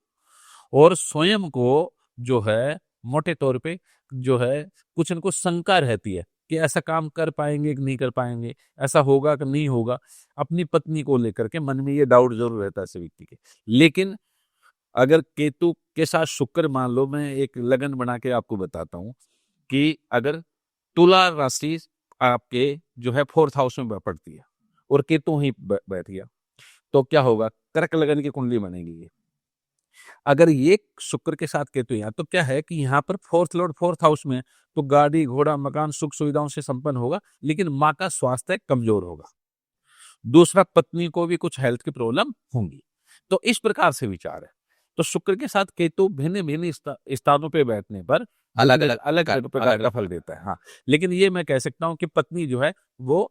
और स्वयं को जो है मोटे तौर पे जो है कुछ न कुछ शंका रहती है कि ऐसा काम कर पाएंगे कि नहीं कर पाएंगे, ऐसा होगा कि नहीं होगा। अपनी पत्नी को लेकर के मन में ये डाउट जरूर रहता है ऐसे व्यक्ति के। लेकिन अगर केतु के साथ शुक्र, मान लो मैं एक लगन बना के आपको बताता हूं कि अगर तुला राशि आपके जो है 4th हाउस में पड़ती है और केतु ही बैठ गया, तो क्या होगा? कर्क लगन की कुंडली बनेगी ये। अगर ये शुक्र के साथ केतु यहाँ, तो क्या है कि यहाँ पर 4th लॉर्ड 4th हाउस में, तो गाड़ी घोड़ा मकान सुख सुविधाओं से संपन्न होगा, लेकिन माँ का स्वास्थ्य कमजोर होगा। दूसरा, पत्नी को भी कुछ हेल्थ की प्रॉब्लम होंगी। तो इस प्रकार से विचार है। तो शुक्र के साथ केतु भिन्न भिन्न स्थानों पे बैठने पर अलग अलग प्रकार का फल देता है। हाँ, लेकिन ये मैं कह सकता हूँ कि पत्नी जो है वो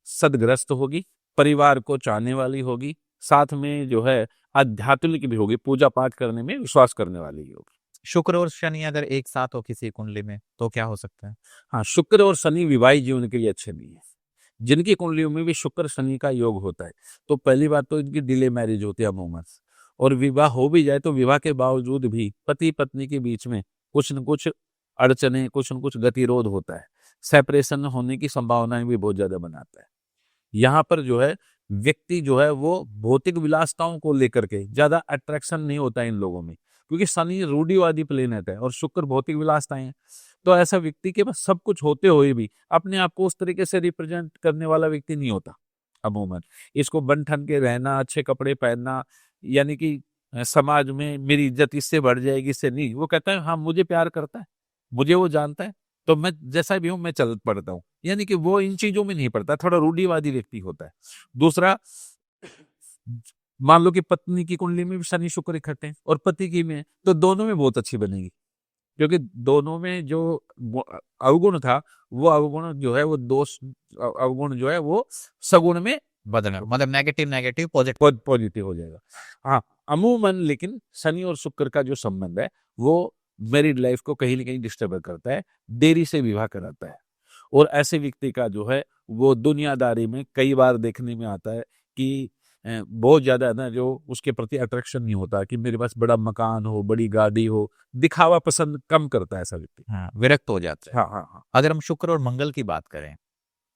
सदग्रस्त होगी, परिवार को चाहने वाली होगी, साथ में जो है आध्यात्मिक भी होगी, पूजा पाठ करने में विश्वास करने वाली होगी। शुक्र और शनि अगर एक साथ हो किसी कुंडली में तो क्या हो सकता है? हाँ, शुक्र और शनि विवाहित जीवन के लिए अच्छे नहीं है। जिनकी कुंडलियों में भी शुक्र शनि का योग होता है, तो पहली बात तो इनकी डिले मैरिज होती है अमूमन, और विवाह हो भी जाए तो विवाह के बावजूद भी पति पत्नी के बीच में कुछ न कुछ अड़चने, कुछ न कुछ गतिरोध होता है, सेपरेशन होने की संभावनाएं भी बहुत ज्यादा बनाता है। यहाँ पर जो है व्यक्ति जो है वो भौतिक विलासताओं को लेकर के ज्यादा अट्रैक्शन नहीं होता है इन लोगों में, क्योंकि शनि रूढ़िवादी प्लेनेट है और शुक्र भौतिक विलासताएं हैं। तो ऐसा व्यक्ति के पास सब कुछ होते हुए भी अपने आप को उस तरीके से रिप्रेजेंट करने वाला व्यक्ति नहीं होता अमूमन। इसको बन ठन के रहना, अच्छे कपड़े पहनना, यानी कि समाज में मेरी इज्जत इससे बढ़ जाएगी, इससे नहीं। वो कहता है हाँ मुझे प्यार करता है, मुझे वो जानता है, तो मैं जैसा भी हूं मैं चल पड़ता हूँ, यानी कि वो इन चीजों में नहीं पड़ता, थोड़ा रूढ़िवादी व्यक्ति होता है। दूसरा, मान लो कि पत्नी की कुंडली में भी शनि शुक्र इकट्ठे हैं और पति की में, तो दोनों में बहुत अच्छी बनेगी, क्योंकि दोनों में जो अवगुण था वो अवगुण जो है वो दोष अवगुण जो है वो सगुण में बदलना, मतलब नेगेटिव नेगेटिव पॉजिटिव हो जाएगा। हाँ, अमूमन लेकिन शनि और शुक्र का जो संबंध है वो मैरिड लाइफ को कहीं ना कहीं डिस्टर्ब करता है, देरी से विवाह कराता है। और ऐसे व्यक्ति का जो है वो दुनियादारी में कई बार देखने में आता है कि बहुत ज्यादा ना जो उसके प्रति अट्रैक्शन नहीं होता कि मेरे पास बड़ा मकान हो, बड़ी गाड़ी हो, दिखावा पसंद कम करता है ऐसा व्यक्ति। हाँ, विरक्त हो जाता है। हाँ हाँ हाँ। अगर हम शुक्र और मंगल की बात करें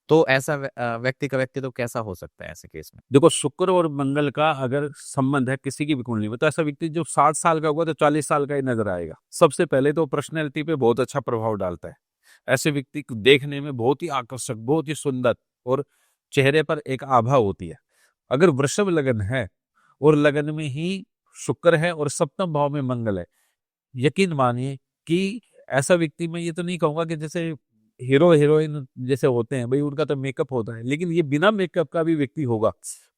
तो ऐसा व्यक्ति का व्यक्तित्व कैसा हो सकता है ऐसे केस में? देखो शुक्र और मंगल का अगर संबंध है किसी की भी कुंडली में, तो ऐसा व्यक्ति जो 60 साल का होगा तो 40 साल का ही नजर आएगा। सबसे पहले तो पर्सनैलिटी पे बहुत अच्छा प्रभाव डालता है। ऐसे व्यक्ति को देखने में बहुत ही आकर्षक, बहुत ही सुंदर, और चेहरे पर एक आभा होती है। अगर वृषभ लगन है और लगन में ही शुक्र है और सप्तम भाव में मंगल है, यकीन मानिए कि ऐसा व्यक्ति, मैं ये तो नहीं कहूंगा कि जैसे हीरो हीरोइन जैसे होते हैं भाई, उनका तो मेकअप होता है, लेकिन ये बिना मेकअप का भी व्यक्ति होगा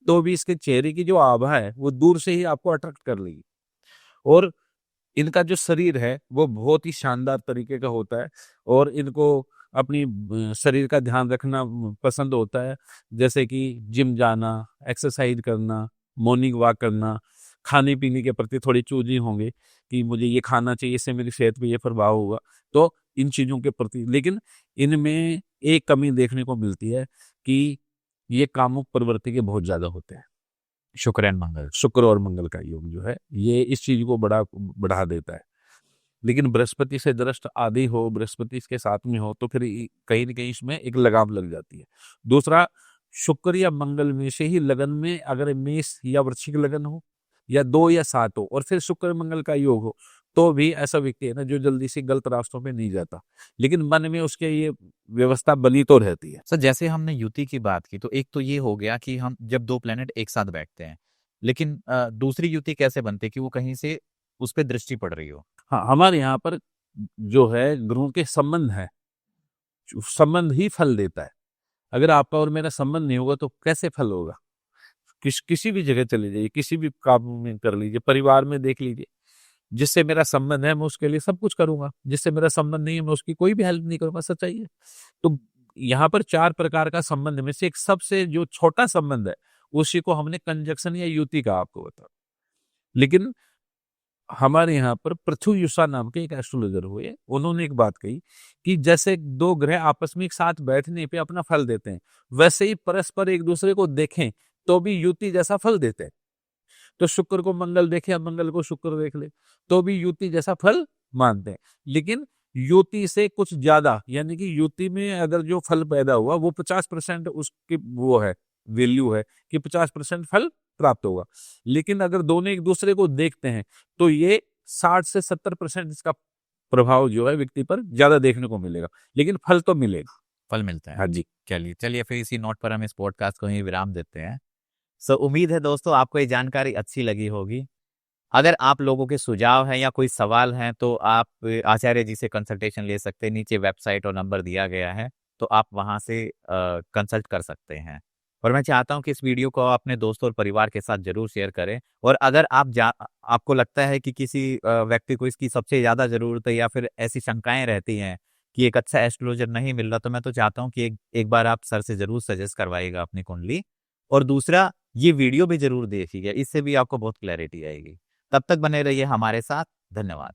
तो भी इसके चेहरे की जो आभा है वो दूर से ही आपको अट्रैक्ट कर लेगी। और इनका जो शरीर है वो बहुत ही शानदार तरीके का होता है, और इनको अपनी शरीर का ध्यान रखना पसंद होता है, जैसे कि जिम जाना, एक्सरसाइज करना, मॉर्निंग वॉक करना, खाने पीने के प्रति थोड़ी चूजी होंगे कि मुझे ये खाना चाहिए, इससे मेरी सेहत पे ये प्रभाव होगा, तो इन चीजों के प्रति। लेकिन इनमें एक कमी देखने को मिलती है कि ये कामुक प्रवृत्ति के बहुत ज्यादा होते हैं। शुक्र एंड मंगल। शुक्र और मंगल का योग जो है ये इस चीज को बढ़ा देता है। लेकिन बृहस्पति से दृष्ट आदि हो, बृहस्पति इसके साथ में हो, तो फिर कहीं ना कहीं इसमें एक लगाम लग जाती है। दूसरा, शुक्र या मंगल में से ही लगन में अगर मेष या वृश्चिक लगन हो, या 2 या 7 हो, और फिर शुक्र मंगल का योग हो, तो भी ऐसा व्यक्ति है ना जो जल्दी से गलत रास्तों पे नहीं जाता, लेकिन मन में उसके ये व्यवस्था बनी तो रहती है। सर जैसे हमने युति की बात की, तो एक तो ये हो गया कि हम जब 2 प्लेनेट एक साथ बैठते हैं, लेकिन दूसरी युति कैसे बनती है कि वो कहीं से उस पे दृष्टि पड़ रही हो? हाँ, हमारे यहाँ पर जो है ग्रहों के संबंध है, संबंध ही फल देता है। अगर आपका और मेरा संबंध नहीं होगा तो कैसे फल होगा? किसी भी जगह चले जाइए, किसी भी काम में कर लीजिए, परिवार में देख लीजिए, जिससे मेरा संबंध है मैं उसके लिए सब कुछ करूंगा, जिससे मेरा संबंध नहीं है मैं उसकी कोई भी हेल्प नहीं करूंगा। सच्चाई है। तो यहाँ पर 4 प्रकार का संबंध में से एक सबसे जो छोटा संबंध है उसी को हमने कंजक्शन या युति कहा, आपको बता। लेकिन हमारे यहाँ पर पृथ्वी नाम के एक एस्ट्रोलॉजर हुए, उन्होंने एक बात कही कि जैसे 2 ग्रह आपस में एक साथ बैठने पे अपना फल देते हैं, वैसे ही परस्पर एक दूसरे को देखें तो भी युति जैसा फल देते हैं। तो शुक्र को मंगल देखे या मंगल को शुक्र देख ले तो भी युति जैसा फल मानते हैं। लेकिन युति से कुछ ज्यादा, यानी कि युति में अगर जो फल पैदा हुआ वो 50% उसकी वो है, वैल्यू है कि 50% फल प्राप्त होगा। लेकिन अगर दोनों एक दूसरे को देखते हैं तो ये 60 से 70% इसका प्रभाव जो है व्यक्ति पर ज्यादा देखने को मिलेगा, लेकिन फल तो मिलेगा। फल मिलता है। हाँ जी। चलिए फिर इसी नोट पर हम इस पॉडकास्ट को यहीं विराम देते हैं। सो उम्मीद है दोस्तों आपको ये जानकारी अच्छी लगी होगी। अगर आप लोगों के सुझाव हैं या कोई सवाल हैं तो आप आचार्य जी से कंसल्टेशन ले सकते हैं। नीचे वेबसाइट और नंबर दिया गया है, तो आप वहां से कंसल्ट कर सकते हैं। और मैं चाहता हूं कि इस वीडियो को आप अपने दोस्तों और परिवार के साथ जरूर शेयर करें। और अगर आपको लगता है कि किसी व्यक्ति को इसकी सबसे ज्यादा जरूरत है या फिर ऐसी शंकाएं रहती हैं कि एक अच्छा एस्ट्रोलॉजर नहीं मिल रहा, तो मैं तो चाहता हूं कि एक बार आप सर से जरूर सजेस्ट करवाइएगा अपनी कुंडली। और दूसरा, ये वीडियो भी जरूर देखिएगा, इससे भी आपको बहुत क्लैरिटी आएगी। तब तक बने रहिए हमारे साथ। धन्यवाद।